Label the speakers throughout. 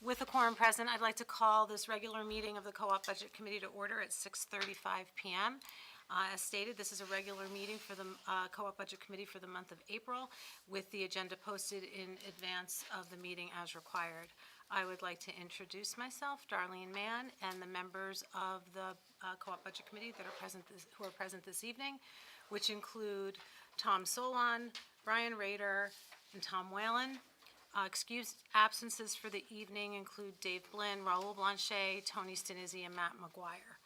Speaker 1: With a quorum present, I'd like to call this regular meeting of the Co-op Budget Committee to order at 6:35 PM. As stated, this is a regular meeting for the Co-op Budget Committee for the month of April, with the agenda posted in advance of the meeting as required. I would like to introduce myself, Darlene Mann, and the members of the Co-op Budget Committee that are who are present this evening, which include Tom Solon, Brian Rader, and Tom Whalen. Excused absences for the evening include Dave Blinn, Raul Blanchet, Tony Stinizzi, and Matt McGuire.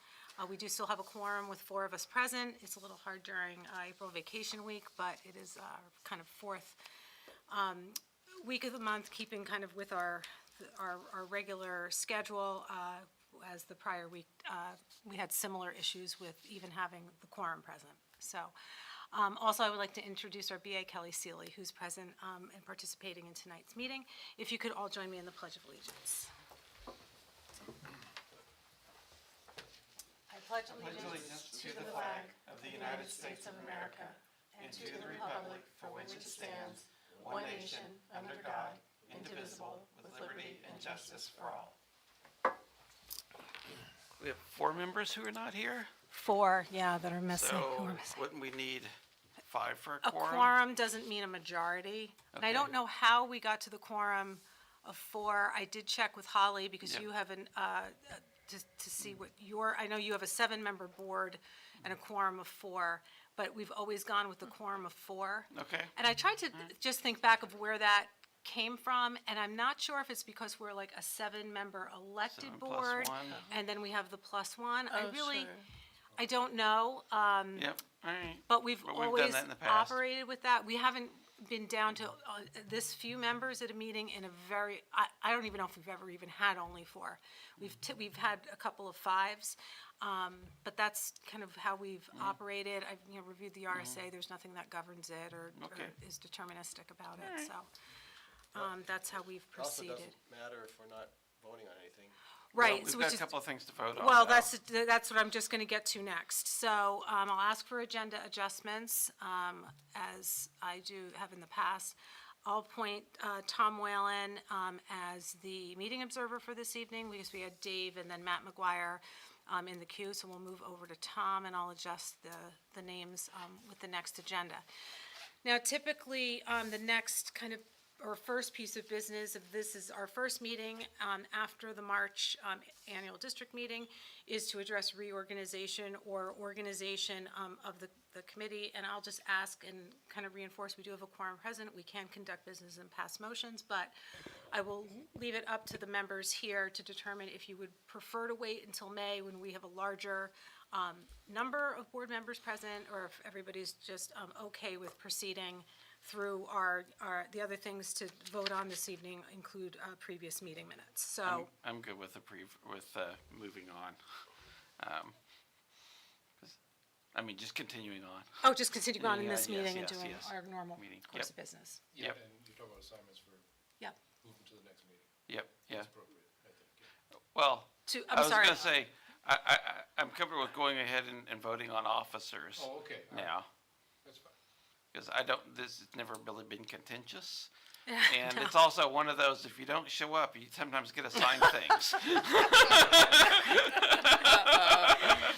Speaker 1: We do still have a quorum with 4 of us present. It's a little hard during April vacation week, but it is kind of fourth week of the month, keeping kind of with our regular schedule. As the prior week, we had similar issues with even having the quorum present. So. Also, I would like to introduce our BA Kelly Seeley, who's present and participating in tonight's meeting. If you could all join me in the Pledge of Allegiance. I pledge allegiance to the flag of the United States of America and to the republic for which it stands, one nation, under God, indivisible, with liberty and justice for all.
Speaker 2: We have 4 members who are not here.
Speaker 1: 4, yeah, that are missing.
Speaker 2: So wouldn't we need 5 for a
Speaker 1: A
Speaker 2: quorum?
Speaker 1: quorum doesn't mean a majority. And I don't know how we got to the quorum of 4. I did check with Holly because
Speaker 2: Yep.
Speaker 1: you have to see what I know you have a 7-member board and a quorum of 4, but we've always gone with the quorum of 4.
Speaker 2: Okay.
Speaker 1: And I tried to just think back of where that came from, and I'm not sure if it's because we're like a 7-member elected
Speaker 2: 7 plus
Speaker 1: board,
Speaker 2: 1.
Speaker 1: and then we have the +1.
Speaker 3: Oh, sure.
Speaker 1: I don't know.
Speaker 2: Yep, all right.
Speaker 1: But we've
Speaker 2: But we've done
Speaker 1: always
Speaker 2: that in the past.
Speaker 1: operated with that. We haven't been down to this few members at a meeting in a very, I don't even know if we've ever even had only 4. We've had a couple of 5s, but that's kind of how we've operated. I've reviewed the RSA. There's nothing that governs it or is deterministic about it.
Speaker 2: right.
Speaker 1: So that's how we've
Speaker 4: It also
Speaker 1: proceeded.
Speaker 4: doesn't matter if we're not voting on anything.
Speaker 1: Right.
Speaker 2: We've
Speaker 1: so
Speaker 2: got
Speaker 1: which
Speaker 2: a
Speaker 1: is-
Speaker 2: couple of things to vote on.
Speaker 1: Well,
Speaker 2: now.
Speaker 1: that's what I'm just going to get to next. So I'll ask for agenda adjustments, as I do have in the past. I'll appoint Tom Whalen as the meeting observer for this evening because we had Dave and then Matt McGuire in the queue. So we'll move over to Tom, and I'll adjust the names with the next agenda. Now, typically, the next kind of or first piece of business of this is our first meeting after the March annual district meeting is to address reorganization or organization of the committee. And I'll just ask and kind of reinforce, we do have a quorum present. We can conduct business and pass motions, but I will leave it up to the members here to determine if you would prefer to wait until May when we have a larger number of board members present, or if everybody's just okay with proceeding through the other things to vote on this evening include previous meeting minutes. So
Speaker 2: I'm good with moving on. Just continuing on.
Speaker 1: just continue on in this
Speaker 2: Yes,
Speaker 1: meeting and
Speaker 2: yes,
Speaker 1: doing
Speaker 2: yes.
Speaker 1: our normal
Speaker 2: Meeting.
Speaker 1: course
Speaker 2: Yep.
Speaker 1: of business.
Speaker 4: Yeah,
Speaker 2: Yep.
Speaker 4: and you're talking about assignments for
Speaker 1: Yep.
Speaker 4: moving to the next meeting.
Speaker 2: Yep, yeah.
Speaker 4: That's appropriate, I think. Yeah.
Speaker 2: Well,
Speaker 1: I'm
Speaker 2: I was
Speaker 1: sorry.
Speaker 2: going to say, I'm comfortable with going ahead and voting on officers
Speaker 4: Oh, okay. all right.
Speaker 2: now.
Speaker 4: That's fine.
Speaker 2: Because this has never really been contentious. And it's also one of those, if you don't show up, you sometimes get assigned things.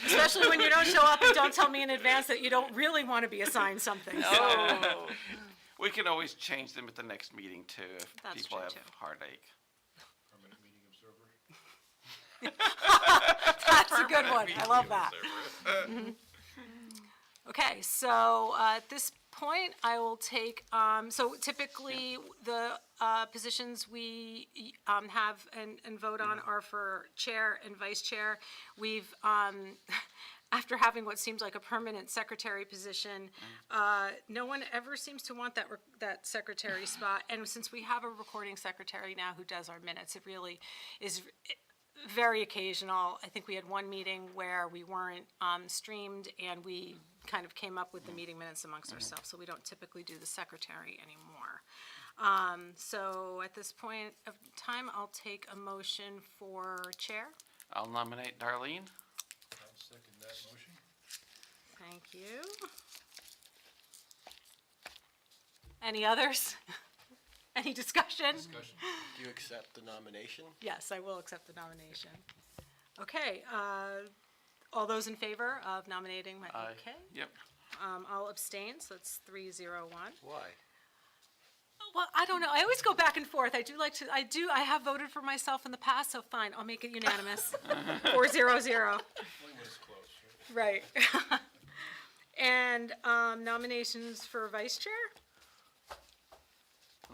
Speaker 1: Especially when you don't show up and don't tell me in advance that you don't really want to be assigned something. So
Speaker 3: Oh,
Speaker 2: We can always change them at the next meeting too, if
Speaker 1: That's
Speaker 2: people
Speaker 1: true,
Speaker 2: have
Speaker 1: too.
Speaker 2: heartache.
Speaker 4: Permanent meeting observer.
Speaker 1: that's a good one. I love that. Okay, so at this point, I will take, so typically the positions we have and vote on are for chair and vice chair. We've, after having what seems like a permanent secretary position, no one ever seems to want that secretary spot. And since we have a recording secretary now who does our minutes, it really is very occasional. I think we had one meeting where we weren't streamed, and we kind of came up with the meeting minutes amongst ourselves, so we don't typically do the secretary anymore. So at this point of time, I'll take a motion for chair.
Speaker 2: I'll nominate Darlene.
Speaker 4: I'll second that motion.
Speaker 1: Thank you. Any others? Any discussion?
Speaker 4: Discussion?
Speaker 3: Do you accept the nomination?
Speaker 1: Yes, I will accept the nomination. Okay, all those in favor of nominating my,
Speaker 2: Aye.
Speaker 1: okay?
Speaker 2: Yep.
Speaker 1: I'll abstain, so it's 3-0-1.
Speaker 3: Why?
Speaker 1: Well, I don't know, I always go back and forth, I have voted for myself in the past, so fine, I'll make it unanimous. 4-0-0.
Speaker 4: Only when it's close, right?
Speaker 1: Right. And nominations for vice chair?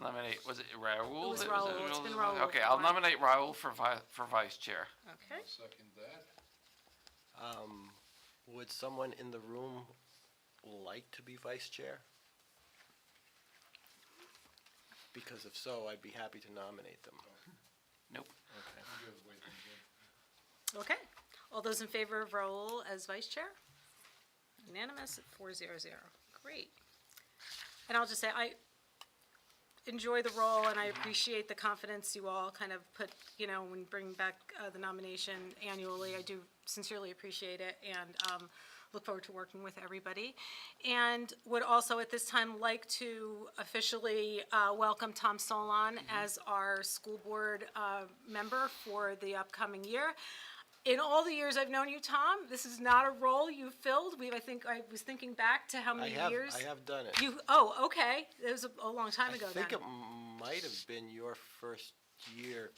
Speaker 2: Nominate, was it Raoul?
Speaker 1: It was
Speaker 2: that
Speaker 1: Raoul.
Speaker 2: it?
Speaker 1: It's been Raoul
Speaker 2: Okay,
Speaker 1: for a
Speaker 2: I'll
Speaker 1: while.
Speaker 2: nominate Raoul for vice chair.
Speaker 1: Okay.
Speaker 4: I'll second that.
Speaker 3: Would someone in the room like to be vice chair? Because if so, I'd be happy to nominate them.
Speaker 2: Nope.
Speaker 3: Okay.
Speaker 4: You have to wait until Jim.
Speaker 1: Okay. All those in favor of Raoul as vice chair? Unanimous at 4-0-0. Great. And I'll just say, I enjoy the role and I appreciate the confidence you all kind of put, when you bring back the nomination annually. I do sincerely appreciate it and look forward to working with everybody. And would also at this time like to officially welcome Tom Solon as our school board member for the upcoming year. In all the years I've known you, Tom, this is not a role you filled. I was thinking back to how many years.
Speaker 3: I have done it.
Speaker 1: Okay. It was a long time ago then.
Speaker 3: I think it might have been your first year.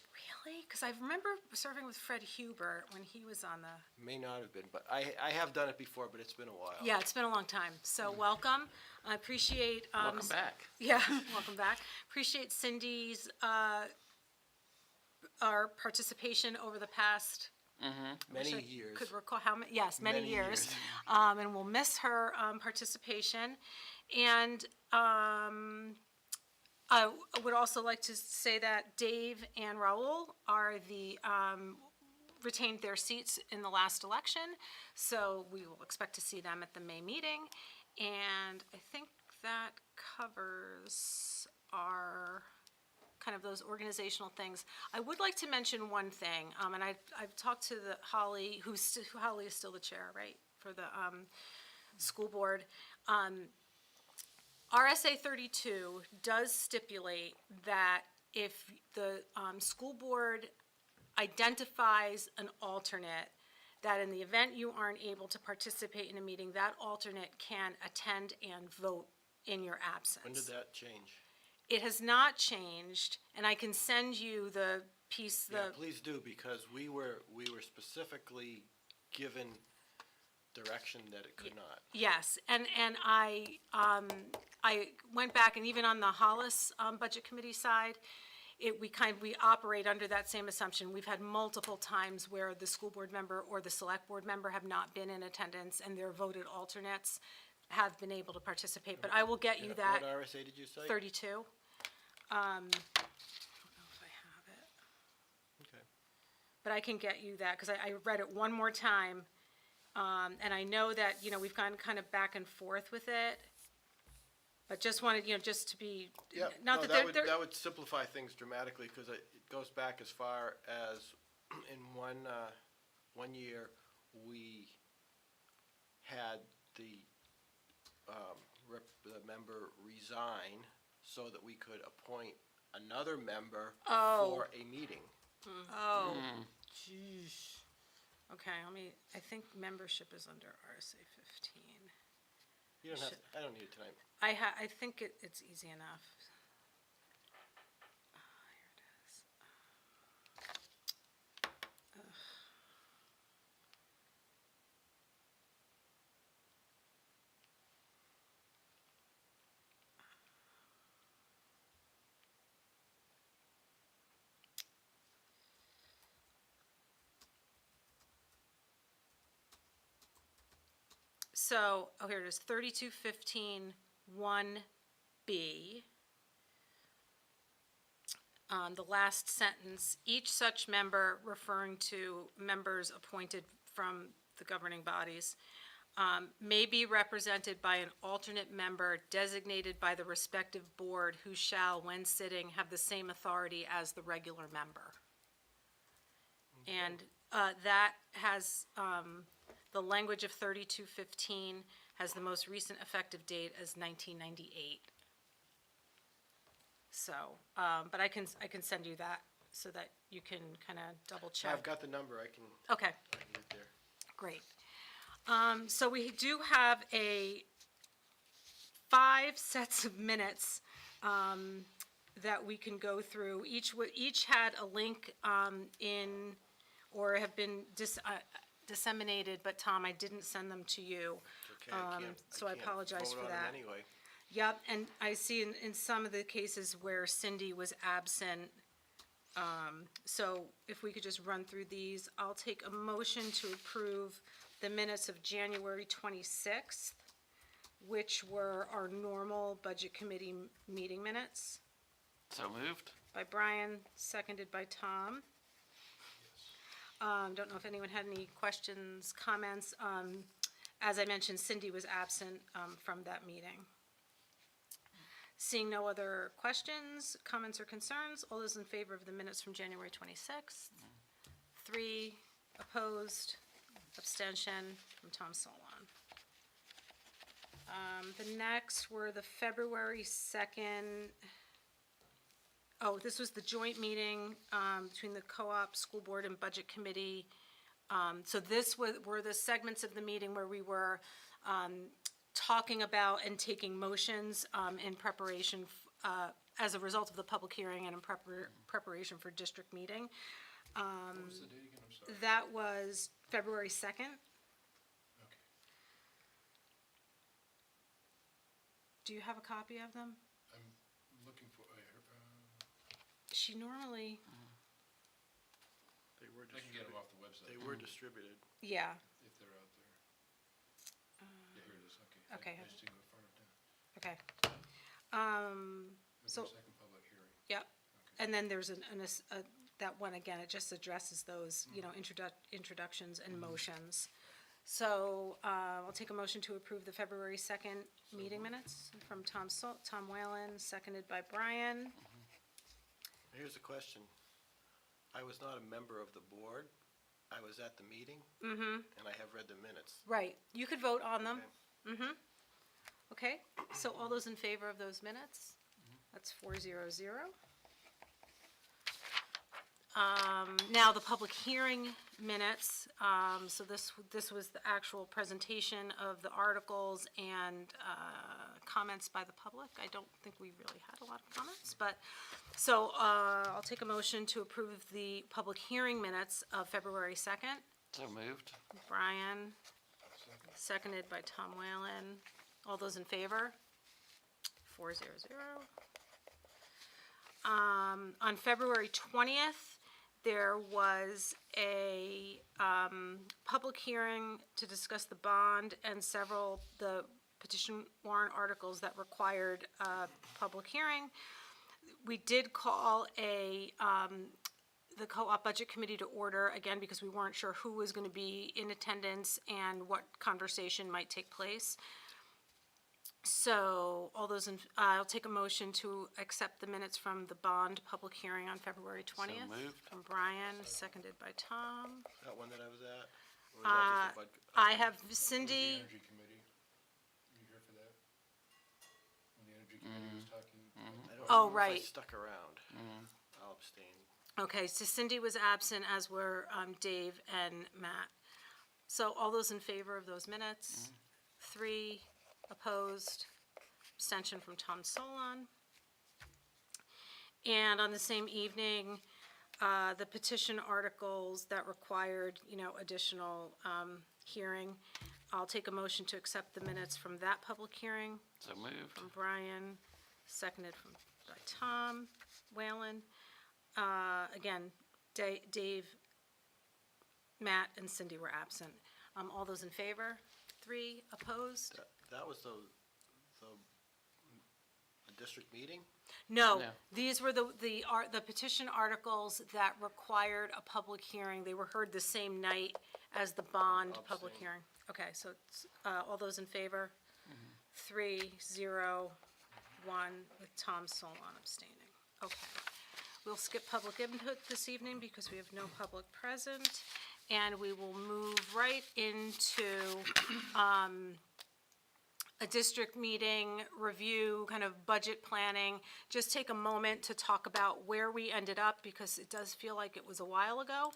Speaker 1: Really? Because I remember serving with Fred Hubert when he was on the.
Speaker 3: May not have been, but I have done it before, but it's been a while.
Speaker 1: Yeah, it's been a long time. So welcome. I appreciate.
Speaker 2: Welcome back.
Speaker 1: Yeah, welcome back. Appreciate Cindy's our participation over the past.
Speaker 3: Many
Speaker 1: wish I
Speaker 3: years.
Speaker 1: Could recall how many? Yes, many
Speaker 3: Many
Speaker 1: years.
Speaker 3: years.
Speaker 1: And we'll miss her participation. And I would also like to say that Dave and Raul are retained their seats in the last election, so we will expect to see them at the May meeting. And I think that covers our kind of those organizational things. I would like to mention one thing, and I've talked to Holly, Holly is still the chair, right, for the school board. RSA 32 does stipulate that if the school board identifies an alternate, that in the event you aren't able to participate in a meeting, that alternate can attend and vote in your absence.
Speaker 3: When did that change?
Speaker 1: It has not changed, and I can send you the piece,
Speaker 3: Yeah, please do, because we were specifically given direction that it could not.
Speaker 1: yes, and I went back, and even on the Hollis Budget Committee side, we operate under that same assumption. We've had multiple times where the school board member or the select board member have not been in attendance, and their voted alternates have been able to participate, but I will get you that.
Speaker 3: What RSA did you say?
Speaker 1: 32. I don't know if I have it,
Speaker 3: Okay.
Speaker 1: but I can get you that, because I read it one more time, and I know that, we've gone kind of back and forth with it, but just wanted, just to be,
Speaker 3: Yeah,
Speaker 1: not
Speaker 3: no,
Speaker 1: that they're,
Speaker 3: that would simplify things dramatically, because it goes back as far as in one year, we had the member resign so that we could appoint another member for a meeting.
Speaker 1: oh, jeez. Okay, I think membership is under RSA 15.
Speaker 3: You don't have, I don't need it tonight.
Speaker 1: I think it's easy enough. Here it is. So, here it is, 3215 1B. The last sentence, each such member, referring to members appointed from the governing bodies, may be represented by an alternate member designated by the respective board who shall, when sitting, have the same authority as the regular member. And that has, the language of 3215 has the most recent effective date as 1998. so, but I can send you that so that you can kind of double check.
Speaker 3: I've got the number, I can
Speaker 1: Okay,
Speaker 3: get there.
Speaker 1: great. So we do have 5 sets of minutes that we can go through. Each had a link in, or have been disseminated, but Tom, I didn't send them to you.
Speaker 3: Okay,
Speaker 1: So I apologize
Speaker 3: vote
Speaker 1: for
Speaker 3: on 'em
Speaker 1: that.
Speaker 3: anyway.
Speaker 1: Yep, and I see in some of the cases where Cindy was absent. So if we could just run through these, I'll take a motion to approve the minutes of January 26th, which were our normal Budget Committee meeting minutes,
Speaker 2: So moved?
Speaker 1: by Brian, seconded by Tom. Don't know if anyone had any questions, comments. As I mentioned, Cindy was absent from that meeting. Seeing no other questions, comments, or concerns, all those in favor of the minutes from January 26th? 3 opposed, abstention from Tom Solon. The next were the February 2nd. Oh, this was the joint meeting between the Co-op, School Board, and Budget Committee. So this were the segments of the meeting where we were talking about and taking motions in preparation, as a result of the public hearing and in preparation for district meeting.
Speaker 4: What was the date again? I'm sorry.
Speaker 1: That was February 2nd.
Speaker 4: Okay.
Speaker 1: Do you have a copy of them?
Speaker 4: I'm looking for,
Speaker 1: She normally,
Speaker 3: They were
Speaker 4: I can get them off the website.
Speaker 3: They were distributed.
Speaker 1: yeah,
Speaker 4: If they're out there. Yeah, here it is, okay.
Speaker 1: okay.
Speaker 4: I just didn't go far enough down.
Speaker 1: okay. So-
Speaker 4: February 2nd public hearing.
Speaker 1: Yep.
Speaker 4: Okay.
Speaker 1: And then there's that one, again, it just addresses those, introductions and motions. So, I'll take a motion to approve the February 2nd meeting minutes from Tom Whalen, seconded by Brian.
Speaker 3: Here's a question. I was not a member of the board. I was at the meeting. And I have read the minutes.
Speaker 1: Right, you could vote on them.
Speaker 3: Okay.
Speaker 1: Okay, so all those in favor of those minutes? That's 400. Now, the public hearing minutes, so this was the actual presentation of the articles and comments by the public. I don't think we really had a lot of comments, but, so I'll take a motion to approve the public hearing minutes of February 2nd.
Speaker 2: So moved?
Speaker 1: Brian,
Speaker 4: Second?
Speaker 1: seconded by Tom Whalen. All those in favor? 400. On February 20th, there was a public hearing to discuss the bond and the petition warrant articles that required a public hearing. We did call the Co-op Budget Committee to order, again, because we weren't sure who was going to be in attendance and what conversation might take place. So, I'll take a motion to accept the minutes from the bond public hearing on February 20th.
Speaker 2: moved.
Speaker 1: From Brian, seconded by Tom.
Speaker 3: That one that I was at? Or was that just a bud?
Speaker 1: I have
Speaker 4: Where's the
Speaker 1: Cindy,
Speaker 4: Energy Committee? Were you here for that? When the Energy Committee was talking?
Speaker 3: I don't
Speaker 1: Oh,
Speaker 3: remember if I
Speaker 1: right.
Speaker 3: stuck around. I'll abstain.
Speaker 1: okay, so Cindy was absent, as were Dave and Matt. So all those in favor of those minutes? 3 opposed, abstention from Tom Solon. And on the same evening, the petition articles that required, additional hearing. I'll take a motion to accept the minutes from that public hearing
Speaker 2: So moved?
Speaker 1: from Brian, seconded by Tom Whalen. Again, Dave, Matt, and Cindy were absent. All those in favor? 3 opposed?
Speaker 3: That was the district meeting?
Speaker 1: No,
Speaker 2: No.
Speaker 1: these were the petition articles that required a public hearing. They were heard the same night as the bond public
Speaker 3: Abstain.
Speaker 1: hearing. Okay, so it's, all those in favor? 3, 0, 1, with Tom Solon abstaining. Okay. We'll skip public input this evening because we have no public present. And we will move right into a district meeting, review, kind of budget planning, just take a moment to talk about where we ended up, because it does feel like it was a while ago.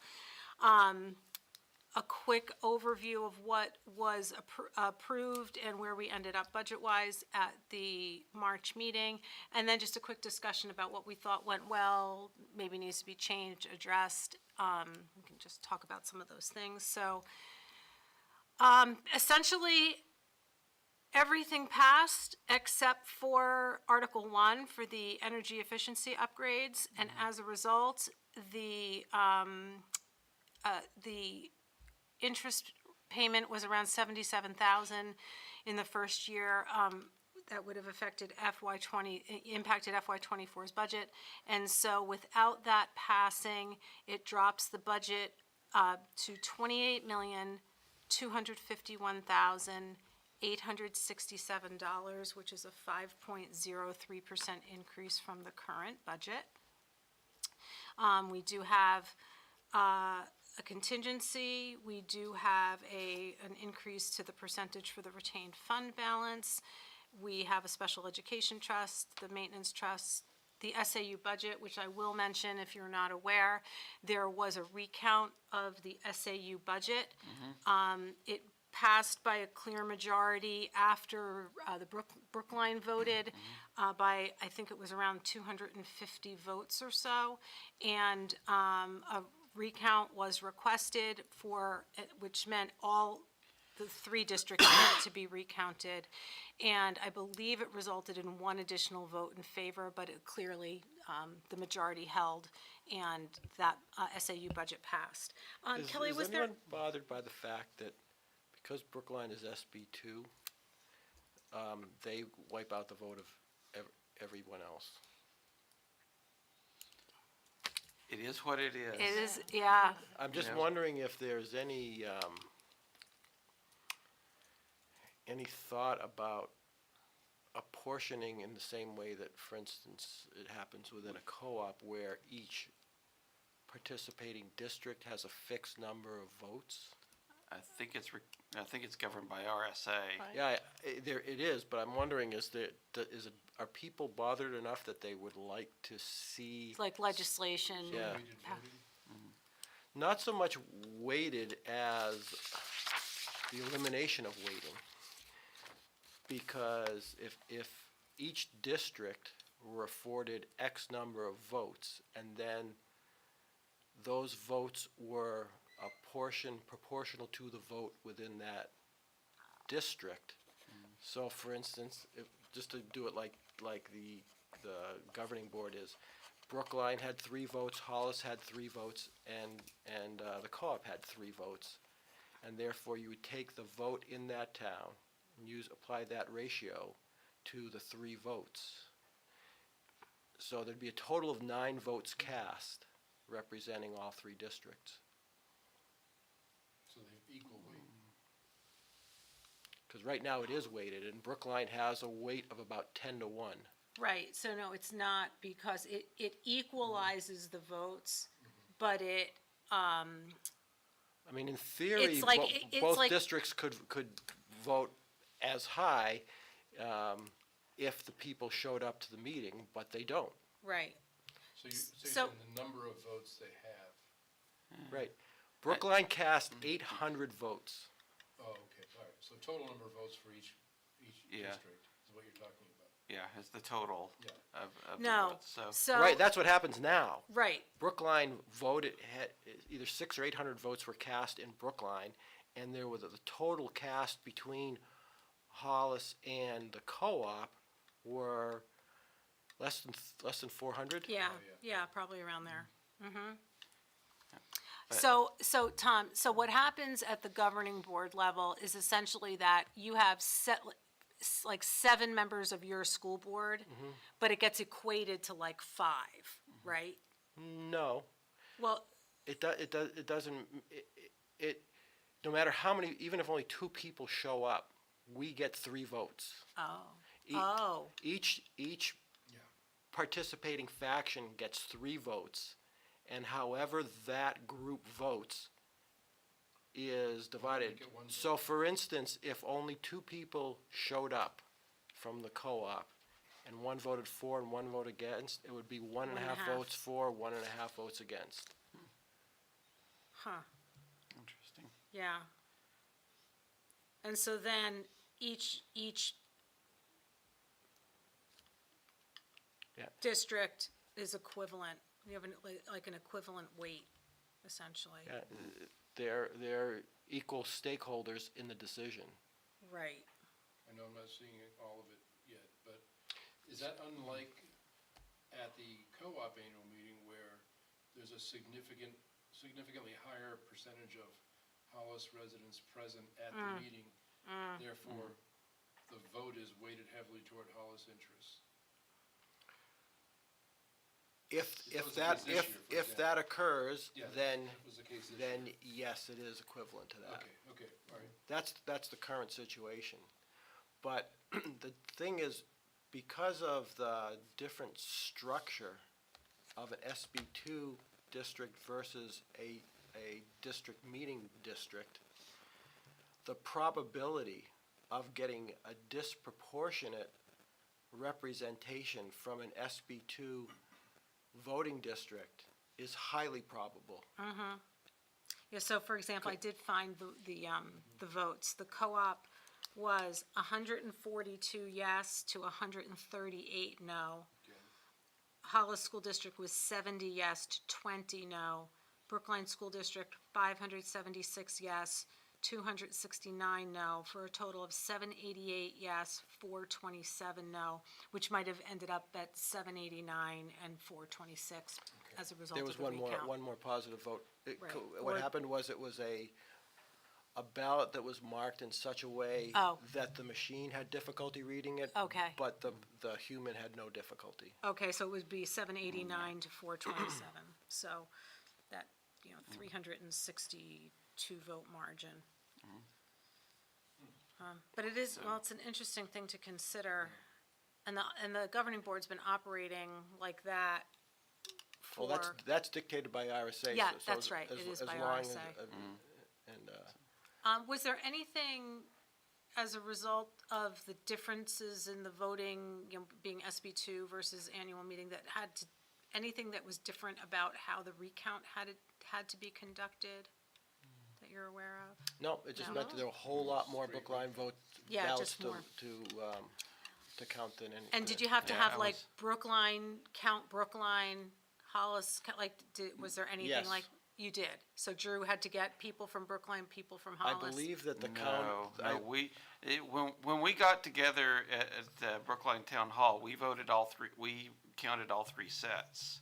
Speaker 1: A quick overview of what was approved and where we ended up budget-wise at the March meeting, and then just a quick discussion about what we thought went well, maybe needs to be changed, addressed. We can just talk about some of those things. So, essentially, everything passed except for Article 1 for the energy efficiency upgrades, and as a result, the interest payment was around $77,000 in the first year. That would have affected impacted FY '24's budget. And so without that passing, it drops the budget to $28,251,867, which is a 5.03% increase from the current budget. We do have a contingency. We do have an increase to the percentage for the retained fund balance. We have a special education trust, the maintenance trust, the SAU budget, which I will mention if you're not aware. There was a recount of the SAU budget. It passed by a clear majority after the Brookline voted by, I think it was around 250 votes or so. And a recount was requested which meant all the 3 districts needed to be recounted. And I believe it resulted in 1 additional vote in favor, but it clearly, the majority held, and that SAU budget passed. Kelly, was there?
Speaker 3: Is anyone bothered by the fact that because Brookline is SB2, they wipe out the vote of everyone else?
Speaker 2: It is what it is.
Speaker 1: It is, yeah.
Speaker 3: I'm just
Speaker 2: Yeah.
Speaker 3: wondering if there's any thought about apportioning in the same way that, for instance, it happens within a co-op where each participating district has a fixed number of votes.
Speaker 2: I think it's governed by RSA.
Speaker 3: Yeah, there it is, but I'm wondering, are people bothered enough that they would like to see?
Speaker 1: It's like legislation.
Speaker 3: Yeah.
Speaker 4: Weighted voting?
Speaker 3: Not so much weighted as the elimination of weighting. Because if each district were afforded X number of votes, and then those votes were a portion proportional to the vote within that district. So for instance, just to do it like the governing board is, Brookline had 3 votes, Hollis had 3 votes, and the co-op had 3 votes. And therefore you would take the vote in that town and apply that ratio to the 3 votes. So there'd be a total of 9 votes cast representing all 3 districts.
Speaker 4: So they have equal weight.
Speaker 3: Because right now it is weighted, and Brookline has a weight of about 10 to 1.
Speaker 1: Right, so no, it's not, because it equalizes the votes, but it,
Speaker 3: I mean, in theory,
Speaker 1: It's like- it's
Speaker 3: both
Speaker 1: like-
Speaker 3: districts could vote as high if the people showed up to the meeting, but they don't.
Speaker 1: right.
Speaker 4: So you're
Speaker 1: So-
Speaker 4: saying the number of votes they have.
Speaker 3: Right. Brookline cast 800 votes.
Speaker 4: Oh, okay, all right. So total number of votes for each
Speaker 2: Yeah.
Speaker 4: district is what you're talking about.
Speaker 2: Yeah, it's the total
Speaker 4: Yeah.
Speaker 2: of the
Speaker 1: No,
Speaker 2: votes, so.
Speaker 1: so.
Speaker 3: Right, that's what happens now.
Speaker 1: Right,
Speaker 3: Brookline voted, had either 600 or 800 votes were cast in Brookline, and there was the total cast between Hollis and the co-op were less than 400.
Speaker 1: yeah,
Speaker 4: Oh, yeah.
Speaker 1: yeah, probably around there.
Speaker 2: But-
Speaker 1: So Tom, so what happens at the governing board level is essentially that you have like 7 members of your school board, but it gets equated to like 5, right?
Speaker 3: No,
Speaker 1: Well,
Speaker 3: it doesn't. No matter how many, even if only 2 people show up, we get 3 votes.
Speaker 1: oh,
Speaker 3: Each
Speaker 4: Yeah.
Speaker 3: participating faction gets 3 votes, and however that group votes is divided.
Speaker 4: get one vote?
Speaker 3: So for instance, if only two people showed up from the co-op, and one voted for and one voted against, it would be one and a half votes for, 1.5 votes against.
Speaker 1: Huh,
Speaker 2: Interesting.
Speaker 1: yeah. And so then each
Speaker 3: Yeah.
Speaker 1: district is equivalent, you have like an equivalent weight, essentially.
Speaker 3: Yeah, they're equal stakeholders in the decision.
Speaker 1: Right.
Speaker 4: I know I'm not seeing all of it yet, but is that unlike at the co-op annual meeting where there's a significantly higher percentage of Hollis residents present at the meeting? Therefore, the vote is weighted heavily toward Hollis interests.
Speaker 3: If
Speaker 4: That was the
Speaker 3: that,
Speaker 4: case this year, for
Speaker 3: if that occurs,
Speaker 4: Yeah,
Speaker 3: then,
Speaker 4: that was the case this year.
Speaker 3: then yes, it is equivalent to that.
Speaker 4: Okay, all right.
Speaker 3: That's the current situation. But the thing is, because of the different structure of an SB2 district versus a district meeting district, the probability of getting a disproportionate representation from an SB2 voting district is highly probable.
Speaker 1: Yeah, so for example, I did find the votes. The co-op was 142 yes to 138 no. Hollis School District was 70 yes to 20 no. Brookline School District, 576 yes, 269 no, for a total of 788 yes, 427 no, which might have ended up at 789 and 426 as a result
Speaker 3: There
Speaker 1: of
Speaker 3: was
Speaker 1: the
Speaker 3: one
Speaker 1: recount.
Speaker 3: more positive vote.
Speaker 1: Right.
Speaker 3: What
Speaker 1: Or-
Speaker 3: happened was it was a ballot that was marked in such a way
Speaker 1: Oh.
Speaker 3: that the machine had difficulty reading it.
Speaker 1: Okay.
Speaker 3: But the human had no difficulty.
Speaker 1: Okay, so it would be 789 to 427, so that, 362 vote margin. But it is, well, it's an interesting thing to consider, and the governing board's been operating like that for.
Speaker 3: Well, that's dictated by RSA.
Speaker 1: Yeah,
Speaker 3: so
Speaker 1: that's right. It is by
Speaker 3: long as-
Speaker 1: RSA.
Speaker 3: And,
Speaker 1: Was there anything as a result of the differences in the voting, being SB2 versus annual meeting, that anything that was different about how the recount had to be conducted that you're aware of?
Speaker 3: no, it just
Speaker 1: No.
Speaker 3: meant that there were a whole lot more Brookline
Speaker 1: Yeah,
Speaker 3: ballots
Speaker 1: just more.
Speaker 3: to count than any.
Speaker 1: And did you have to
Speaker 2: Yeah,
Speaker 1: have
Speaker 2: I
Speaker 1: like
Speaker 2: was-
Speaker 1: Brookline, Hollis, was there anything
Speaker 3: Yes.
Speaker 1: like, you did? So Drew had to get people from Brookline, people from
Speaker 3: I
Speaker 1: Hollis?
Speaker 3: believe that the count.
Speaker 2: No, when we got together at Brookline Town Hall, we voted we counted all three sets.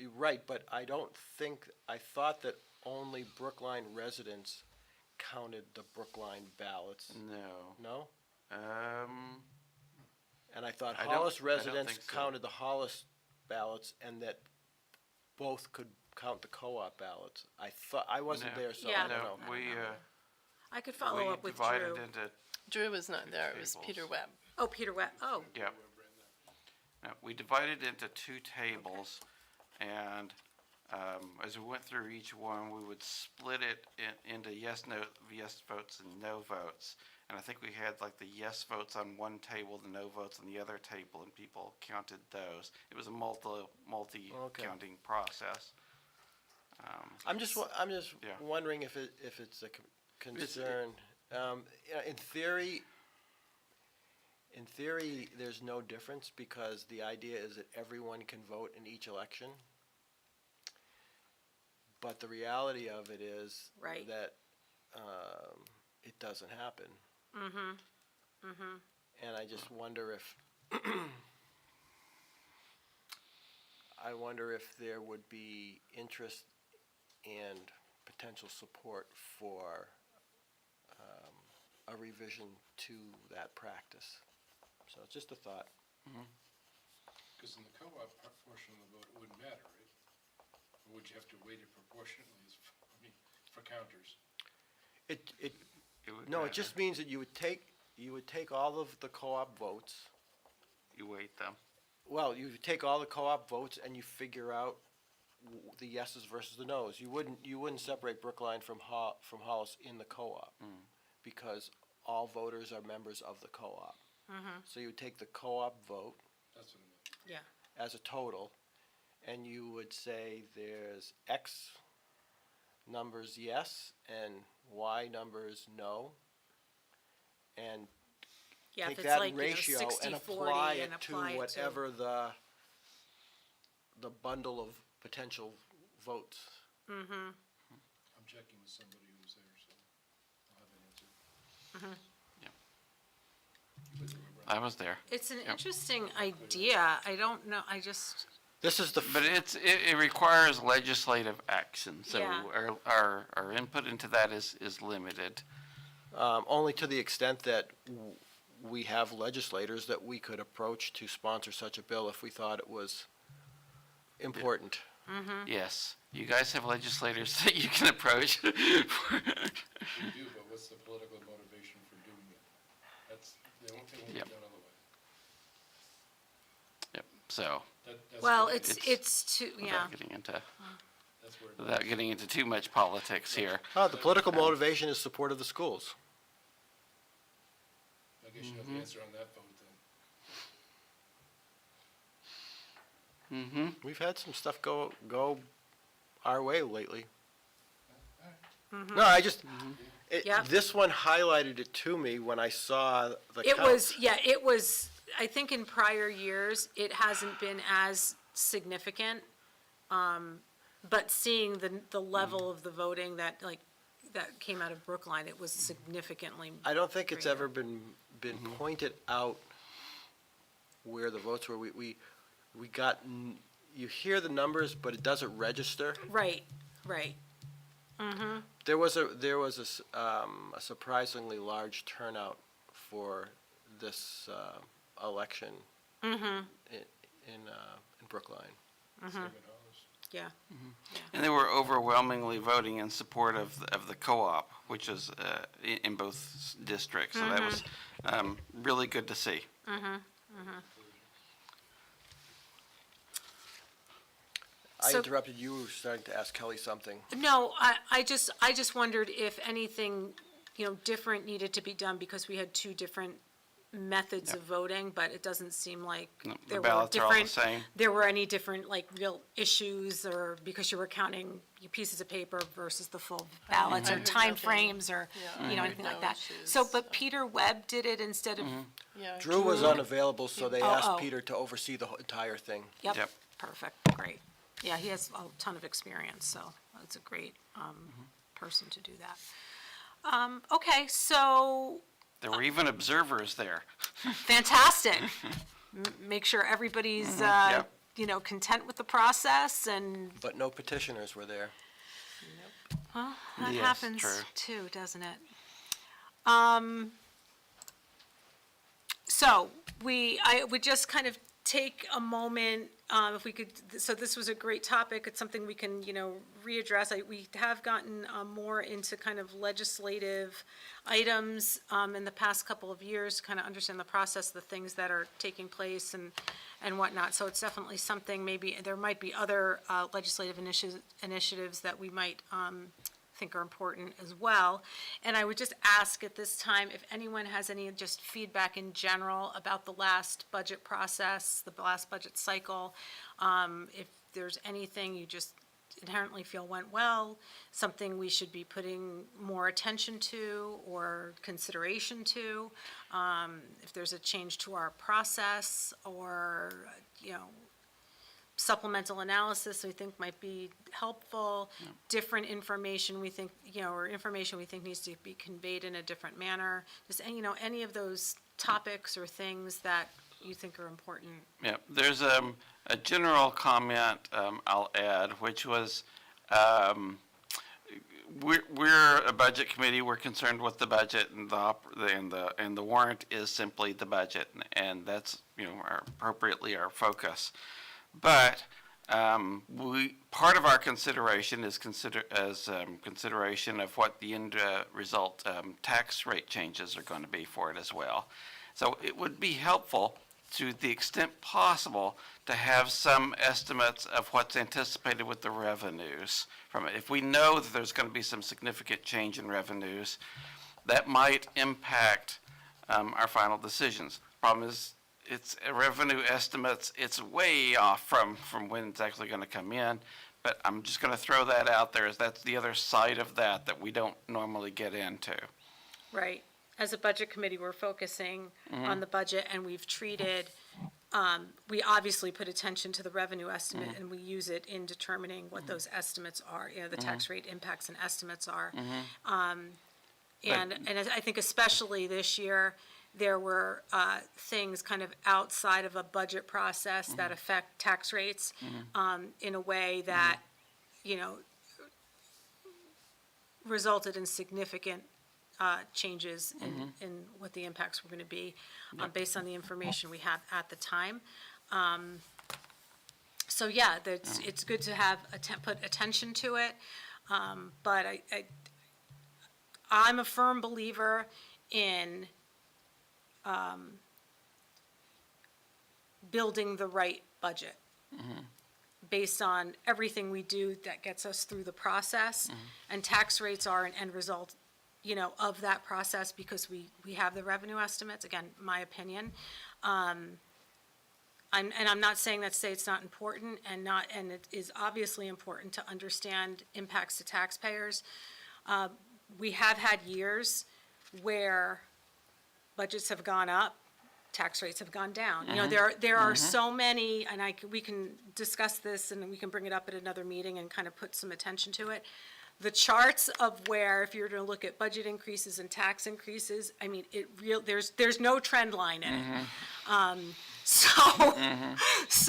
Speaker 3: Right, but I thought that only Brookline residents counted the Brookline ballots.
Speaker 2: No.
Speaker 3: No? And I thought
Speaker 2: I don't-
Speaker 3: Hollis
Speaker 2: I don't
Speaker 3: residents
Speaker 2: think so.
Speaker 3: counted the Hollis ballots and that both could count the co-op ballots. I wasn't
Speaker 2: No.
Speaker 3: there, so
Speaker 1: Yeah.
Speaker 3: I don't
Speaker 2: No,
Speaker 3: know.
Speaker 2: we,
Speaker 1: I could follow up
Speaker 2: we
Speaker 1: with
Speaker 2: divided
Speaker 1: Drew.
Speaker 2: into,
Speaker 5: Drew was not there, it was
Speaker 2: Tables.
Speaker 5: Peter Webb.
Speaker 1: Oh, Peter Webb, oh,
Speaker 2: yeah. No, we divided into two tables, and as we went through each one, we would split it into yes votes and no votes. And I think we had like the yes votes on one table, the no votes on the other table, and people counted those. It was a multi-counting process.
Speaker 3: I'm just
Speaker 2: Yeah.
Speaker 3: wondering if it's a concern. Yeah, in theory, there's no difference because the idea is that everyone can vote in each election. But the reality of it is
Speaker 1: Right.
Speaker 3: that it doesn't happen. And I just wonder if there would be interest and potential support for a revision to that practice. So it's just a thought.
Speaker 4: Because in the co-op portion of the vote, it wouldn't matter, right? Or would you have to weight it proportionately, for counters?
Speaker 3: It
Speaker 2: would
Speaker 3: No, it
Speaker 2: matter.
Speaker 3: just means that you would take all of the co-op votes.
Speaker 2: You weight them.
Speaker 3: Well, you take all the co-op votes and you figure out the yeses versus the nos. You wouldn't separate Brookline from Hollis in the co-op, because all voters are members of the co-op. So you would take the co-op vote
Speaker 4: That's what I meant.
Speaker 1: Yeah.
Speaker 3: as a total, and you would say there's X numbers yes and Y numbers no, and
Speaker 1: Yeah, if
Speaker 3: take
Speaker 1: it's
Speaker 3: that
Speaker 1: like, you know,
Speaker 3: ratio
Speaker 1: 60-40
Speaker 3: and apply it
Speaker 1: and
Speaker 3: to
Speaker 1: apply it to-
Speaker 3: whatever the bundle of potential votes.
Speaker 4: I'm checking with somebody who was there, so I'll have an answer.
Speaker 2: Yeah.
Speaker 4: You were there, right?
Speaker 2: I was there.
Speaker 1: It's an
Speaker 2: Yep.
Speaker 1: interesting idea. I don't know, I just,
Speaker 3: This is the,
Speaker 2: But it requires legislative action, so
Speaker 1: Yeah.
Speaker 2: our input into that is limited.
Speaker 3: only to the extent that we have legislators that we could approach to sponsor such a bill if we thought it was important.
Speaker 2: Yes, you guys have legislators that you can approach.
Speaker 4: We do, but what's the political motivation for doing it? It won't be
Speaker 2: Yep.
Speaker 4: done otherwise.
Speaker 2: Yep, so,
Speaker 4: That's
Speaker 1: well,
Speaker 4: what it
Speaker 1: it's,
Speaker 4: is.
Speaker 1: it's too, yeah.
Speaker 4: That's where it
Speaker 2: without getting into too much politics here.
Speaker 3: The political motivation is support of the schools.
Speaker 4: I guess you know the answer on that vote then.
Speaker 3: We've had some stuff go our way lately.
Speaker 1: Mm-hmm.
Speaker 3: No,
Speaker 1: Yep.
Speaker 3: this one highlighted it to me when I saw the
Speaker 1: It
Speaker 3: counts.
Speaker 1: was, I think in prior years, it hasn't been as significant. But seeing the level of the voting that came out of Brookline, it was significantly.
Speaker 3: I don't think it's
Speaker 1: greater.
Speaker 3: ever been pointed out where the votes were. We got, you hear the numbers, but it doesn't register.
Speaker 1: Right.
Speaker 3: There was a surprisingly large turnout for this election in Brookline.
Speaker 4: Same in Hollis.
Speaker 1: Yeah.
Speaker 2: And they were overwhelmingly voting in support of the co-op, which is in both districts. So that was really good to see.
Speaker 3: I
Speaker 1: So-
Speaker 3: interrupted you. Were starting to ask Kelly something.
Speaker 1: No, I just wondered if anything, different needed to be done because we had two different methods of voting, but it doesn't seem like
Speaker 2: No, the
Speaker 1: there were
Speaker 2: ballots are all the
Speaker 1: different,
Speaker 2: same.
Speaker 1: there were any different, like, real issues, or because you were counting pieces of paper versus the full ballots,
Speaker 5: I
Speaker 1: or
Speaker 5: heard
Speaker 1: timeframes, or,
Speaker 5: Yeah,
Speaker 1: anything
Speaker 5: no
Speaker 1: like that.
Speaker 5: issues,
Speaker 1: So, but Peter Webb did it instead of,
Speaker 5: Yeah,
Speaker 3: Drew was unavailable, so they
Speaker 1: Oh,
Speaker 3: asked
Speaker 1: oh.
Speaker 3: Peter to oversee the entire thing.
Speaker 1: yep,
Speaker 2: Yep.
Speaker 1: perfect, great. Yeah, he has a ton of experience, so it's a great, person to do that. Okay, so,
Speaker 2: There were even observers there.
Speaker 1: fantastic. Make sure everybody's,
Speaker 2: Yep.
Speaker 1: content with the process, and,
Speaker 3: But no petitioners were there.
Speaker 1: well, that
Speaker 2: Yes,
Speaker 1: happens
Speaker 2: true.
Speaker 1: too, doesn't it? So, I would just kind of take a moment, if we could, so this was a great topic, it's something we can, readdress. We have gotten more into kind of legislative items in the past couple of years, to kind of understand the process, the things that are taking place and whatnot. So it's definitely something, maybe, there might be other legislative initiatives that we might think are important as well. And I would just ask at this time if anyone has any just feedback in general about the last budget process, the last budget cycle. If there's anything you just inherently feel went well, something we should be putting more attention to or consideration to, if there's a change to our process, or, supplemental analysis we think might be helpful, different information we think, or information we think needs to be conveyed in a different manner, just, any of those topics or things that you think are important.
Speaker 2: Yeah, there's a general comment I'll add, which was, we're a budget committee, we're concerned with the budget, and the warrant is simply the budget, and that's, appropriately our focus. But part of our consideration is consideration of what the end result tax rate changes are going to be for it as well. So it would be helpful to the extent possible, to have some estimates of what's anticipated with the revenues from it. If we know that there's going to be some significant change in revenues, that might impact our final decisions. Problem is, it's revenue estimates, it's way off from when it's actually going to come in. But I'm just going to throw that out there, as that's the other side of that we don't normally get into.
Speaker 1: Right. As a budget committee, we're focusing on the budget, and we've treated, we obviously put attention to the revenue estimate, and we use it in determining what those estimates are, the tax rate impacts and estimates are. And I think especially this year, there were things kind of outside of a budget process that affect tax rates in a way that, resulted in significant changes in what the impacts were going to be based on the information we have at the time. So yeah, it's good to have, put attention to it, but I'm a firm believer in building the right budget based on everything we do that gets us through the process. And tax rates are an end result, of that process, because we have the revenue estimates, again, my opinion. I'm not saying that to say it's not important, and it is obviously important to understand impacts to taxpayers. We have had years where budgets have gone up, tax rates have gone down. There are so many, and we can discuss this, and we can bring it up at another meeting and kind of put some attention to it. The charts of where, if you're to look at budget increases and tax increases, I mean, there's no trend line in it. So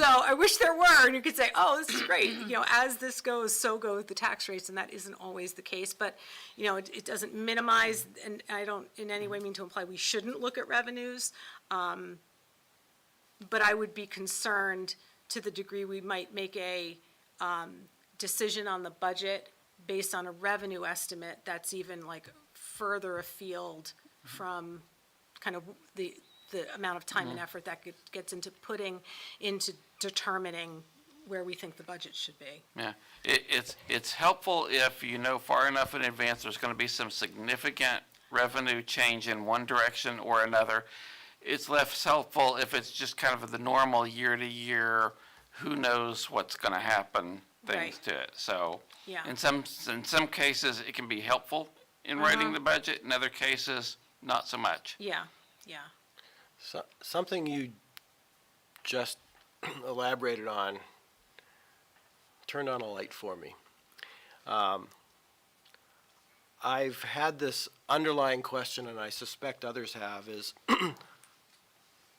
Speaker 1: I wish there were, and you could say, oh, this is great. As this goes, so go the tax rates, and that isn't always the case. But, it doesn't minimize, and I don't in any way mean to imply we shouldn't look at revenues. But I would be concerned to the degree we might make a decision on the budget based on a revenue estimate that's even like further afield from kind of the amount of time and effort that gets into determining where we think the budget should be. Yeah,
Speaker 2: it's helpful if you know far enough in advance there's going to be some significant revenue change in one direction or another. It's less helpful if it's just kind of the normal year to year, who knows what's going to happen things to it. So
Speaker 1: yeah.
Speaker 2: In some cases, it can be helpful in writing the budget. In other cases, not so much.
Speaker 1: Yeah.
Speaker 3: So, something you just elaborated on turned on a light for me. I've had this underlying question, and I suspect others have, is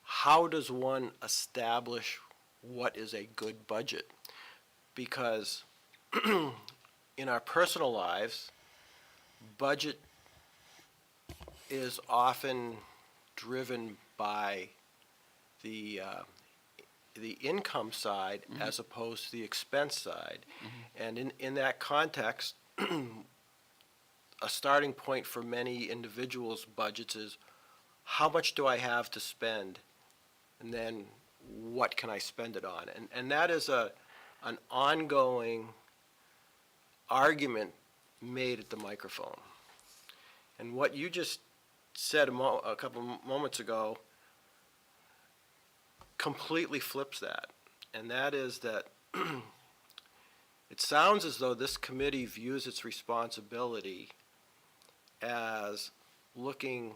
Speaker 3: how does one establish what is a good budget? Because in our personal lives, budget is often driven by the income side as opposed to the expense side. And in that context, a starting point for many individuals' budgets is, how much do I have to spend? And then what can I spend it on? And that is an ongoing argument made at the microphone. And what you just said a couple moments ago completely flips that. And that is that it sounds as though this committee views its responsibility as looking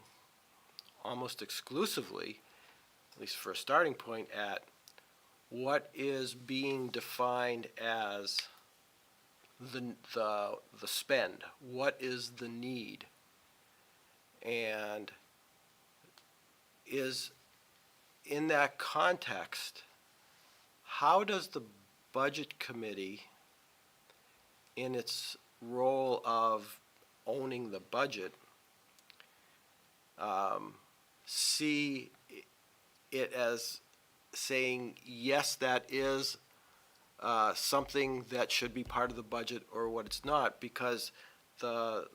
Speaker 3: almost exclusively, at least for a starting point, at what is being defined as the spend, what is the need, and is in that context, how does the budget committee, in its role of owning the budget, see it as saying, yes, that is something that should be part of the budget, or what it's not? Because the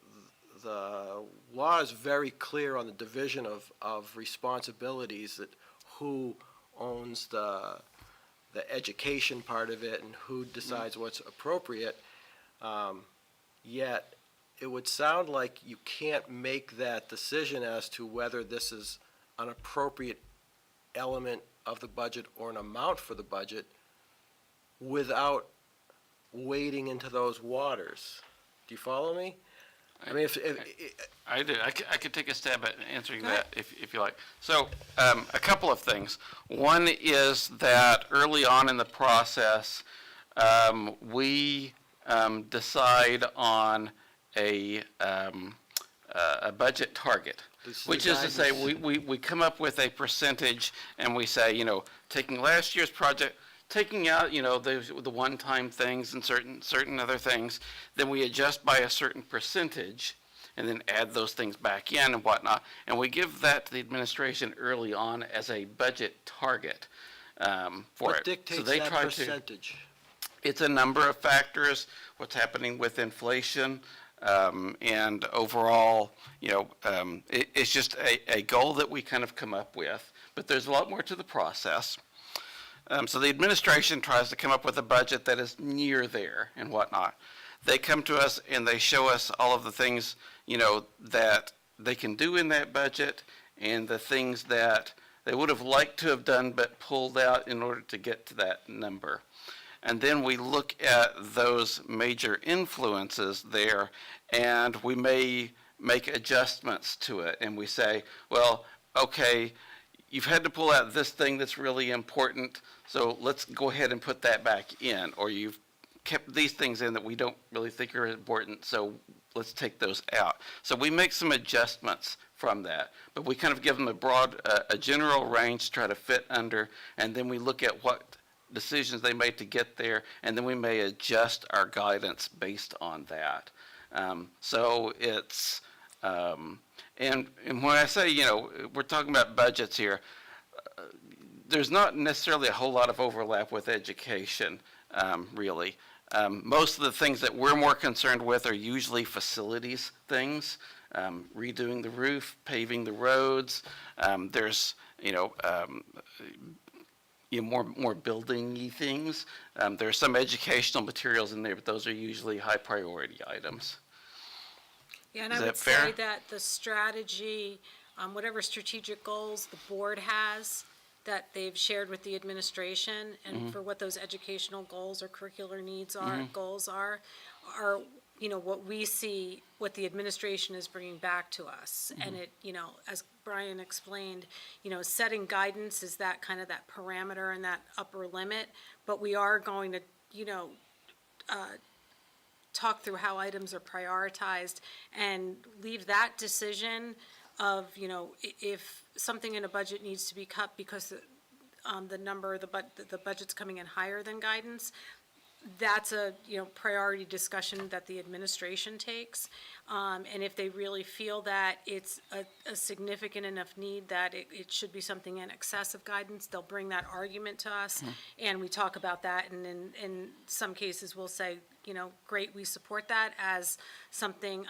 Speaker 3: law is very clear on the division of responsibilities, that who owns the education part of it and who decides what's appropriate. Yet, it would sound like you can't make that decision as to whether this is an appropriate element of the budget or an amount for the budget without wading into those waters. Do you follow me? I mean, if
Speaker 2: I do. I could take a stab at answering
Speaker 1: Go ahead.
Speaker 2: that if you like. So, a couple of things. One is that early on in the process, we decide on a budget target,
Speaker 3: This is
Speaker 2: which
Speaker 3: the
Speaker 2: is to say,
Speaker 3: guidance.
Speaker 2: we come up with a percentage, and we say, taking last year's project, taking out, the one-time things and certain other things, then we adjust by a certain percentage, and then add those things back in and whatnot. And we give that to the administration early on as a budget target for
Speaker 3: What
Speaker 2: it. So
Speaker 3: dictates
Speaker 2: they
Speaker 3: that
Speaker 2: try to.
Speaker 3: percentage?
Speaker 2: It's a number of factors, what's happening with inflation, and overall, it's just a goal that we kind of come up with, but there's a lot more to the process. So the administration tries to come up with a budget that is near there and whatnot. They come to us and they show us all of the things, that they can do in that budget and the things that they would have liked to have done but pulled out in order to get to that number. And then we look at those major influences there, and we may make adjustments to it. And we say, well, okay, you've had to pull out this thing that's really important, so let's go ahead and put that back in. Or you've kept these things in that we don't really think are important, so let's take those out. So we make some adjustments from that, but we kind of give them a general range to try to fit under, and then we look at what decisions they made to get there, and then we may adjust our guidance based on that. So it's, and when I say, we're talking about budgets here, there's not necessarily a whole lot of overlap with education, really. Most of the things that we're more concerned with are usually facilities things, redoing the roof, paving the roads. There's, more building-y things. There are some educational materials in there, but those are usually high priority items.
Speaker 1: Yeah, and
Speaker 2: Is
Speaker 1: I
Speaker 2: that
Speaker 1: would say
Speaker 2: fair?
Speaker 1: that the strategy, whatever strategic goals the board has, that they've shared with the administration, and for what those educational goals or curricular needs are, goals are, what we see, what the administration is bringing back to us. And it, as Brian explained, setting guidance is that kind of that parameter and that upper limit, but we are going to, talk through how items are prioritized and leave that decision of, if something in a budget needs to be cut because the budget's coming in higher than guidance, that's a, priority discussion that the administration takes. And if they really feel that it's a significant enough need that it should be something in excess of guidance, they'll bring that argument to us, and we talk about that, and in some cases, we'll say, great, we support that as something,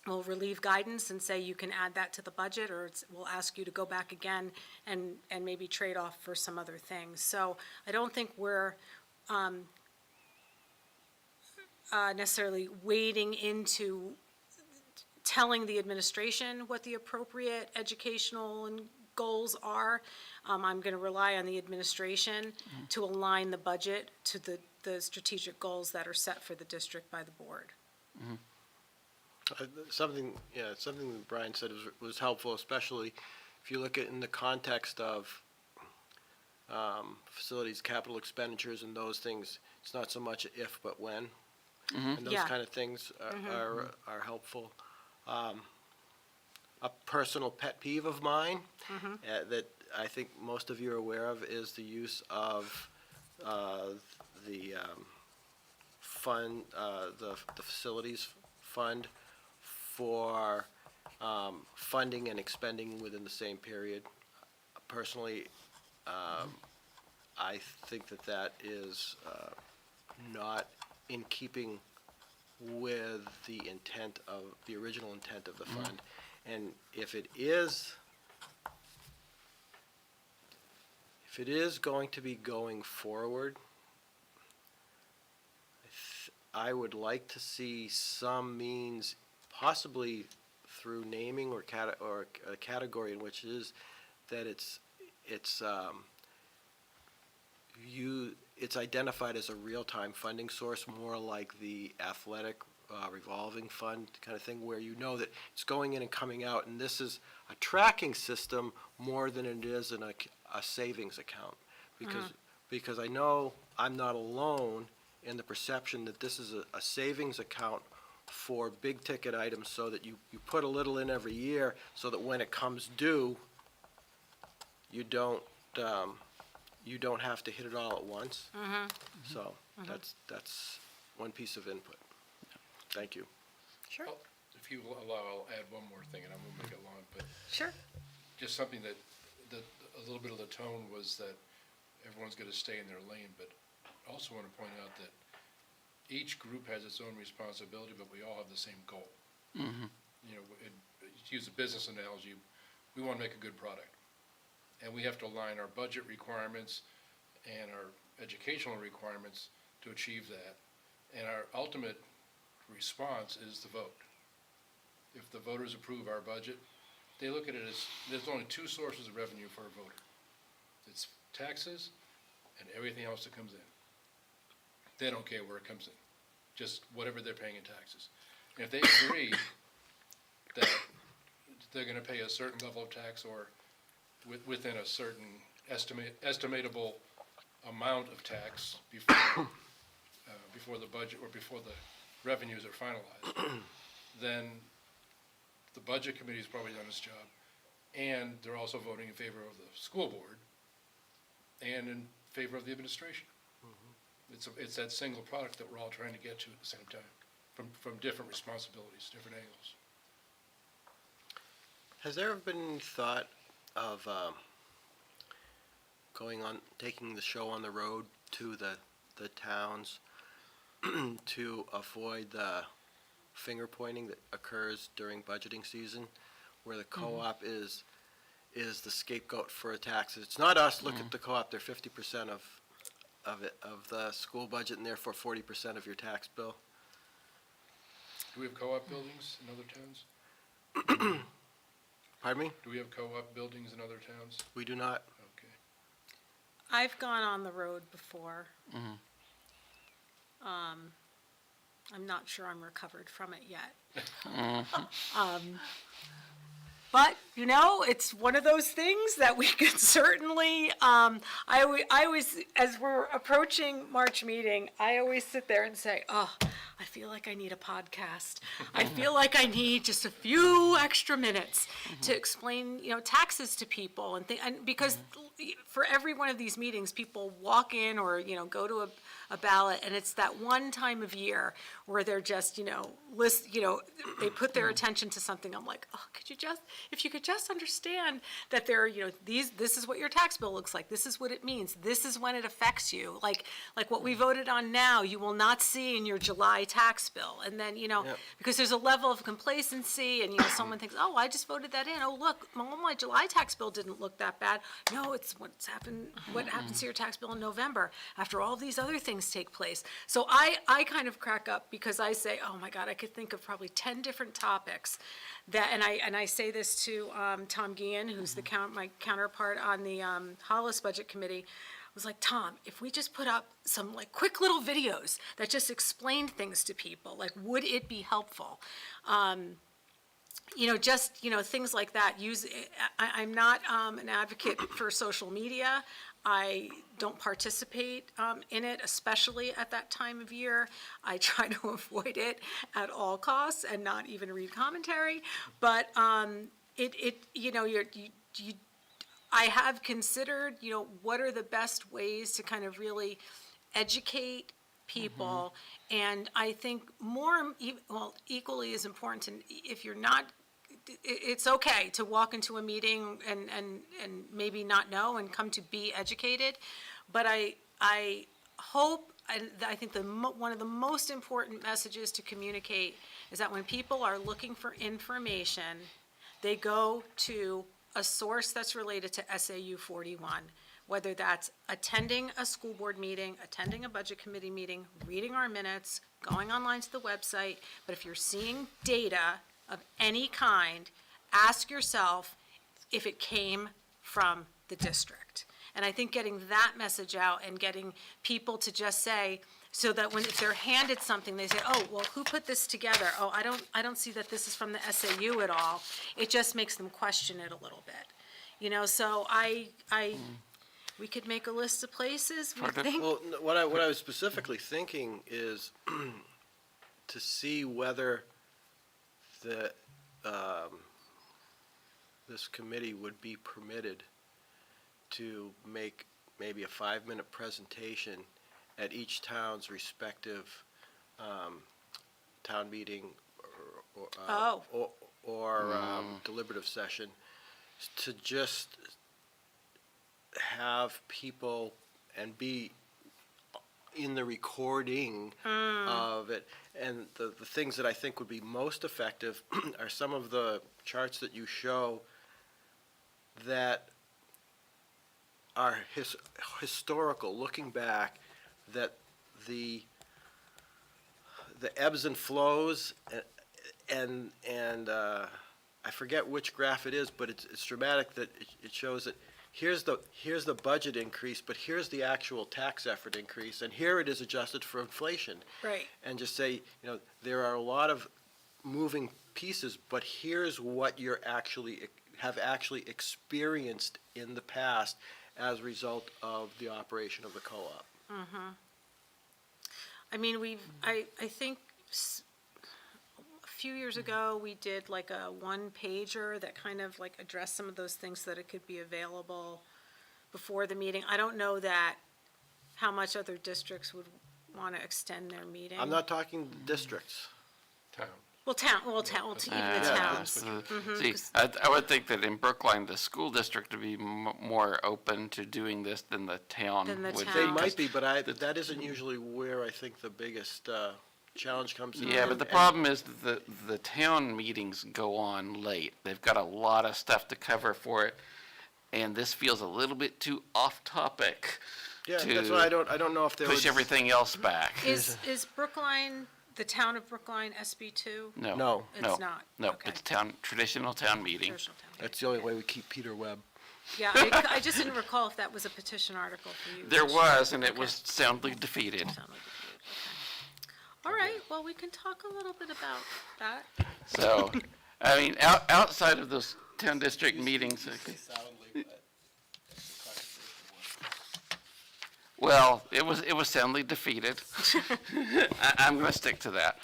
Speaker 1: we'll relieve guidance and say you can add that to the budget, or we'll ask you to go back again and maybe trade off for some other things. So I don't think we're necessarily wading into telling the administration what the appropriate educational and goals are. I'm going to rely on the administration to align the budget to the strategic goals that are set for the district by the board.
Speaker 3: Something that Brian said was helpful, especially if you look at in the context of facilities, capital expenditures, and those things. It's not so much if, but when, and those
Speaker 1: Yeah.
Speaker 3: kind of things are helpful. A personal pet peeve of mine that I think most of you are aware of is the use of the fund, the facilities fund for funding and expending within the same period. Personally, I think that is not in keeping with the original intent of the fund. And if it is If it is going to be going forward, I would like to see some means, possibly through naming or a category in which it is that it's identified as a real-time funding source, more like the athletic revolving fund kind of thing, where you know that it's going in and coming out, and this is a tracking system more than it is in a savings account. Because I know I'm not alone in the perception that this is a savings account for big-ticket items, so that you put a little in every year, so that when it comes due, you don't have to hit it all at once. So that's one piece of input. Thank you.
Speaker 1: Sure,
Speaker 4: Oh, if you will allow, I'll add one more thing, and I won't make it long, but
Speaker 1: sure.
Speaker 4: just something that a little bit of the tone was that everyone's gonna stay in their lane, but I also want to point out that each group has its own responsibility, but we all have the same goal. You know, to use a business analogy, we want to make a good product. And we have to align our budget requirements and our educational requirements to achieve that. And our ultimate response is the vote. If the voters approve our budget, they look at it as, there's only two sources of revenue for a voter. It's taxes and everything else that comes in. They don't care where it comes in, just whatever they're paying in taxes. And if they agree that they're gonna pay a certain level of tax, or within a certain estimatable amount of tax before the budget or before the revenues are finalized, then the budget committee's probably done its job, and they're also voting in favor of the school board and in favor of the administration. It's that single product that we're all trying to get to at the same time, from different responsibilities, different angles.
Speaker 3: Has there ever been thought of taking the show on the road to the towns to avoid the finger pointing that occurs during budgeting season, where the co-op is the scapegoat for a tax? It's not us, look at the co-op, they're 50% of the school budget, and therefore 40% of your tax bill.
Speaker 4: Do we have co-op buildings in other towns?
Speaker 3: Pardon me?
Speaker 4: Do we have co-op buildings in other towns?
Speaker 3: We do not.
Speaker 4: Okay.
Speaker 1: I've gone on the road before. I'm not sure I'm recovered from it yet. But, you know, it's one of those things that we could certainly, I always, as we're approaching March meeting, I always sit there and say, oh, I feel like I need a podcast. I feel like I need just a few extra minutes to explain, you know, taxes to people and because for every one of these meetings, people walk in or, you know, go to a ballot, and it's that one time of year where they're just, you know, they put their attention to something. I'm like, oh, if you could just understand that there are, you know, this is what your tax bill looks like. This is what it means. This is when it affects you. Like what we voted on now, you will not see in your July tax bill. And then, you know, because there's a level of complacency, and, you know, someone thinks, oh, I just voted that in. Oh, look, my July tax bill didn't look that bad. No, it's what happens to your tax bill in November after all these other things take place. So I kind of crack up because I say, oh my God, I could think of probably 10 different topics that, and I say this to Tom Guillen, who's my counterpart on the Hollis Budget Committee. I was like, Tom, if we just put up some like quick little videos that just explain things to people, like, would it be helpful? You know, just, you know, things like that. I'm not an advocate for social media. I don't participate in it, especially at that time of year. I try to avoid it at all costs and not even read commentary. But you know, I have considered, you know, what are the best ways to kind of really educate people. And I think equally as important, and if you're not, it's okay to walk into a meeting and maybe not know and come to be educated. But I hope, and I think one of the most important messages to communicate is that when people are looking for information, they go to a source that's related to SAU 41, whether that's attending a school board meeting, attending a budget committee meeting, reading our minutes, going online to the website. But if you're seeing data of any kind, ask yourself if it came from the district. And I think getting that message out and getting people to just say, so that if they're handed something, they say, oh, well, who put this together? Oh, I don't see that this is from the SAU at all. It just makes them question it a little bit. So we could make a list of places we think.
Speaker 3: Well, what I was specifically thinking is to see whether this committee would be permitted to make maybe a 5-minute presentation at each town's respective town meeting or deliberative session, to just have people and be in the recording of it. And the things that I think would be most effective are some of the charts that you show that are historical, looking back, that the ebbs and flows, and I forget which graph it is, but it's dramatic that it shows that here's the budget increase, but here's the actual tax effort increase, and here it is adjusted for inflation.
Speaker 1: Right.
Speaker 3: And just say, there are a lot of moving pieces, but here's what you have actually experienced in the past as a result of the operation of the co-op.
Speaker 1: I mean, I think a few years ago, we did like a one-pager that kind of like addressed some of those things so that it could be available before the meeting. I don't know how much other districts would want to extend their meeting.
Speaker 3: I'm not talking districts.
Speaker 4: Town.
Speaker 1: Even the towns.
Speaker 2: See, I would think that in Brookline, the school district would be more open to doing this than the town
Speaker 1: Than the
Speaker 2: would
Speaker 1: town.
Speaker 3: They
Speaker 2: be.
Speaker 3: might be, but that isn't usually where I think the biggest challenge comes in.
Speaker 2: Yeah, but the problem is that the town meetings go on late. They've got a lot of stuff to cover for it, and this feels a little bit too off-topic
Speaker 3: Yeah,
Speaker 2: to
Speaker 3: that's why I don't know if there
Speaker 2: push
Speaker 3: was.
Speaker 2: everything else back.
Speaker 1: Is Brookline, the town of Brookline, SB2?
Speaker 2: No.
Speaker 3: No.
Speaker 1: It's not?
Speaker 2: No,
Speaker 1: Okay.
Speaker 2: it's traditional town meeting.
Speaker 1: Traditional town meeting.
Speaker 3: That's the only way we keep Peter Webb.
Speaker 1: Yeah, I just didn't recall if that was a petition article for you.
Speaker 2: There
Speaker 1: this
Speaker 2: was, and it
Speaker 1: Okay.
Speaker 2: was soundly defeated.
Speaker 1: year. Sound like it did. Okay. All right, well, we can talk a little bit about that.
Speaker 2: So, I mean, outside of those town district meetings, well, it was soundly defeated. I'm going to stick to that.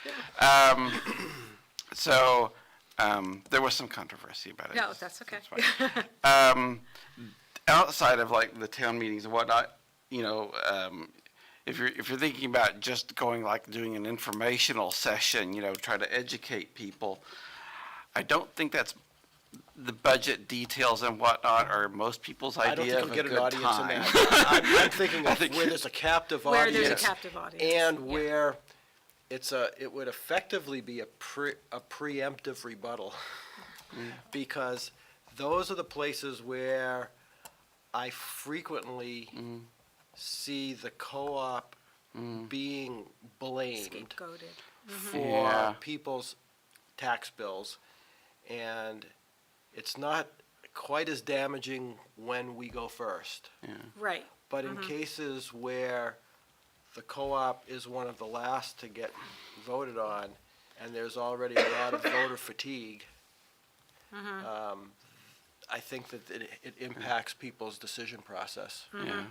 Speaker 2: There was some controversy about it.
Speaker 1: No, that's okay.
Speaker 2: It's fine. Outside of like the town meetings and whatnot, if you're thinking about just going like doing an informational session, try to educate people, I don't think that's the budget details and whatnot are most people's
Speaker 3: I don't
Speaker 2: idea
Speaker 3: think
Speaker 2: of
Speaker 3: you'll
Speaker 2: a
Speaker 3: get an
Speaker 2: good
Speaker 3: audience
Speaker 2: time.
Speaker 3: in that. I'm thinking of where there's a captive
Speaker 1: Where
Speaker 3: audience.
Speaker 1: there's a captive audience.
Speaker 3: And
Speaker 1: Yeah.
Speaker 3: where it would effectively be a preemptive rebuttal. Because those are the places where I frequently see the co-op being blamed
Speaker 1: Scapegoated.
Speaker 3: for
Speaker 2: Yeah.
Speaker 3: people's tax bills. And it's not quite as damaging when we go first.
Speaker 1: Right.
Speaker 3: But in cases where the co-op is one of the last to get voted on, and there's already a lot of voter fatigue, I think that it impacts people's decision process.
Speaker 2: Yeah.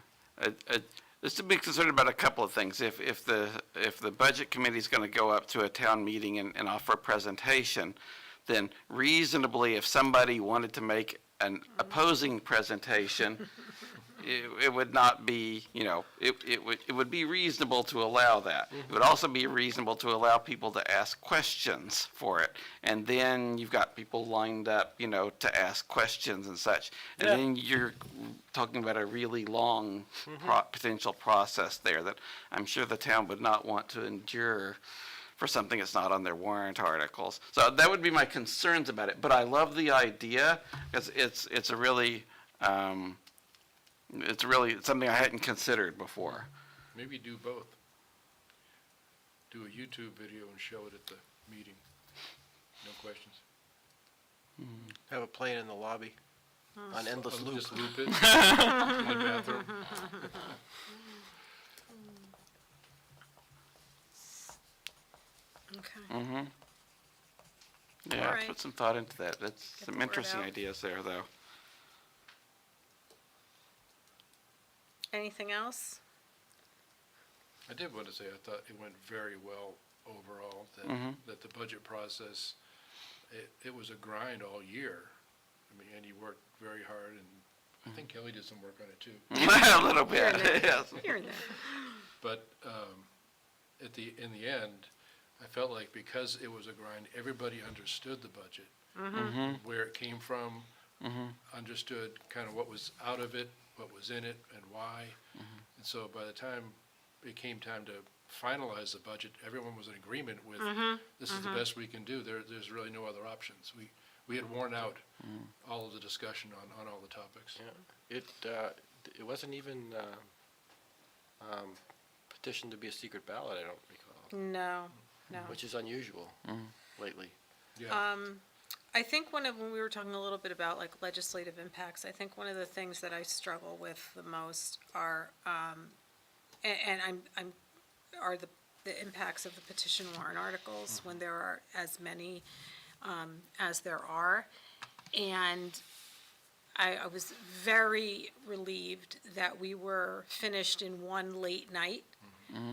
Speaker 2: Just to be concerned about a couple of things. If the budget committee is going to go up to a town meeting and offer a presentation, then reasonably, if somebody wanted to make an opposing presentation, it would not be, it would be reasonable to allow that. It would also be reasonable to allow people to ask questions for it. And then you've got people lined up, to ask questions and such. And
Speaker 3: Yeah.
Speaker 2: then you're talking about a really long potential process there that I'm sure the town would not want to endure for something that's not on their warrant articles. So that would be my concerns about it. But I love the idea because it's a really It's really something I hadn't considered before.
Speaker 4: Maybe do both. Do a YouTube video and show it at the meeting. No questions.
Speaker 3: Have it playing in the lobby on endless loop.
Speaker 4: Just loop it in the bathroom.
Speaker 1: Okay.
Speaker 2: Yeah,
Speaker 1: All
Speaker 2: I'll
Speaker 1: right.
Speaker 2: put some thought into that. That's
Speaker 1: Get
Speaker 2: some
Speaker 1: the word
Speaker 2: interesting
Speaker 1: out.
Speaker 2: ideas there, though.
Speaker 1: Anything else?
Speaker 4: I did want to say, I thought it went very well overall, that the budget process, it was a grind all year. I mean, Andy worked very hard, and I think Kelly did some work on it too.
Speaker 2: A little bit, yes.
Speaker 1: Here and there.
Speaker 4: But in the end, I felt like because it was a grind, everybody understood the budget, where it came from, understood kind of what was out of it, what was in it, and why. And so by the time it came time to finalize the budget, everyone was in agreement with, this is the best we can do. There's really no other options. We had worn out all of the discussion on all the topics.
Speaker 3: Yeah. It wasn't even petitioned to be a secret ballot, I don't recall,
Speaker 1: No, no.
Speaker 3: which is unusual lately.
Speaker 4: Yeah.
Speaker 1: I think when we were talking a little bit about like legislative impacts, I think one of the things that I struggle with the most are, are the impacts of the petition warrant articles when there are as many as there are. And I was very relieved that we were finished in one late night.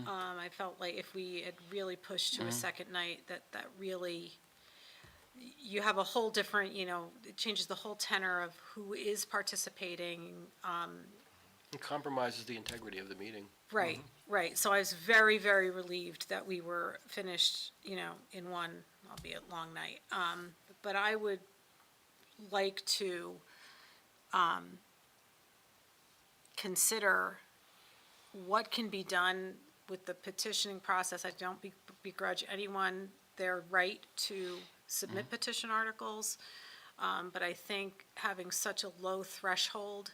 Speaker 1: I felt like if we had really pushed to a second night, that really, you have a whole different, it changes the whole tenor of who is participating.
Speaker 3: It compromises the integrity of the meeting.
Speaker 1: Right, right. So I was very, very relieved that we were finished, in one, albeit long night. But I would like to consider what can be done with the petitioning process. I don't begrudge anyone their right to submit petition articles, but I think having such a low threshold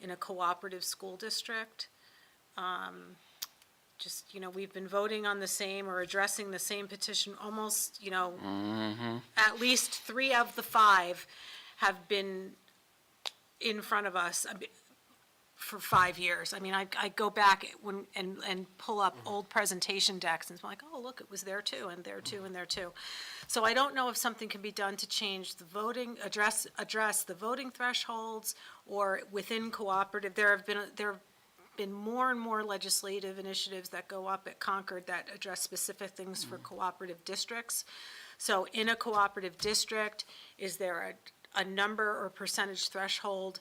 Speaker 1: in a cooperative school district, just, we've been voting on the same or addressing the same petition almost, at least 3 of the 5 have been in front of us for 5 years. I mean, I go back and pull up old presentation decks and I'm like, oh, look, it was there too, and there too, and there too. So I don't know if something can be done to change the voting, address the voting thresholds, or within cooperative. There have been more and more legislative initiatives that go up at Concord that address specific things for cooperative districts. So in a cooperative district, is there a number or percentage threshold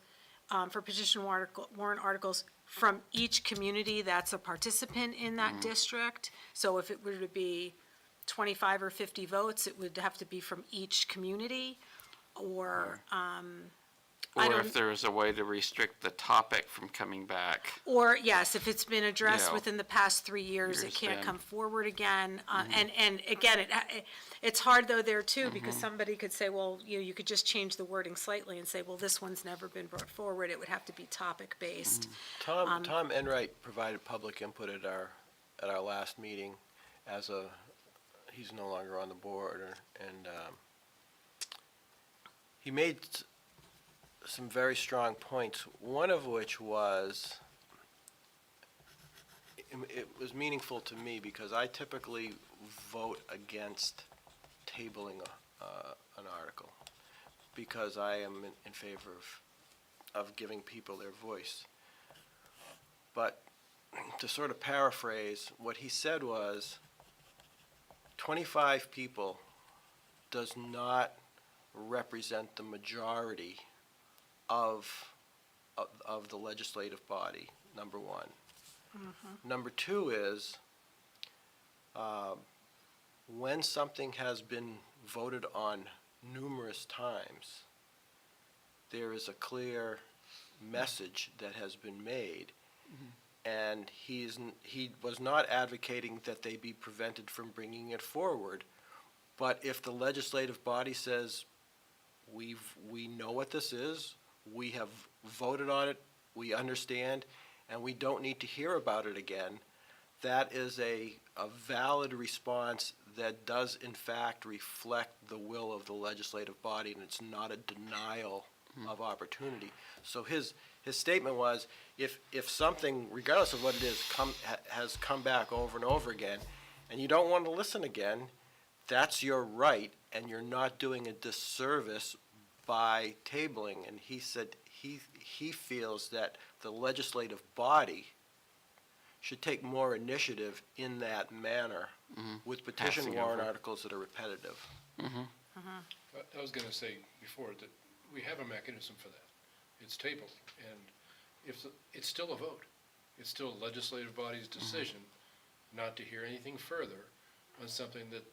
Speaker 1: for petition warrant articles from each community that's a participant in that district? So if it were to be 25 or 50 votes, it would have to be from each community, or I
Speaker 2: Or
Speaker 1: don't.
Speaker 2: if there is a way to restrict the topic from coming back.
Speaker 1: Or, yes, if it's been addressed
Speaker 2: Yeah.
Speaker 1: within the past 3 years, it
Speaker 2: Years
Speaker 1: can't
Speaker 2: then.
Speaker 1: come forward again. And again, it's hard though there too, because somebody could say, well, you could just change the wording slightly and say, well, this one's never been brought forward. It would have to be topic-based.
Speaker 3: Tom Enright provided public input at our last meeting he's no longer on the board, and he made some very strong points, one of which was, it was meaningful to me because I typically vote against tabling an article because I am in favor of giving people their voice. But to sort of paraphrase, what he said was, 25 people does not represent the majority of the legislative body, number one. Number two is, when something has been voted on numerous times, there is a clear message that has been made. And he was not advocating that they be prevented from bringing it forward. But if the legislative body says, we know what this is, we have voted on it we understand, and we don't need to hear about it again, that is a valid response that does in fact reflect the will of the legislative body, and it's not a denial of opportunity. So his statement was, if something, regardless of what it is, has come back over and over again, and you don't want to listen again, that's your right, and you're not doing a disservice by tabling. And he said he feels that the legislative body should take more initiative in that manner with petition
Speaker 2: Passing
Speaker 3: warrant
Speaker 2: over.
Speaker 3: articles that are repetitive.
Speaker 4: But I was gonna say before that we have a mechanism for that. It's tabled, and it's still a vote. It's still a legislative body's decision not to hear anything further on something that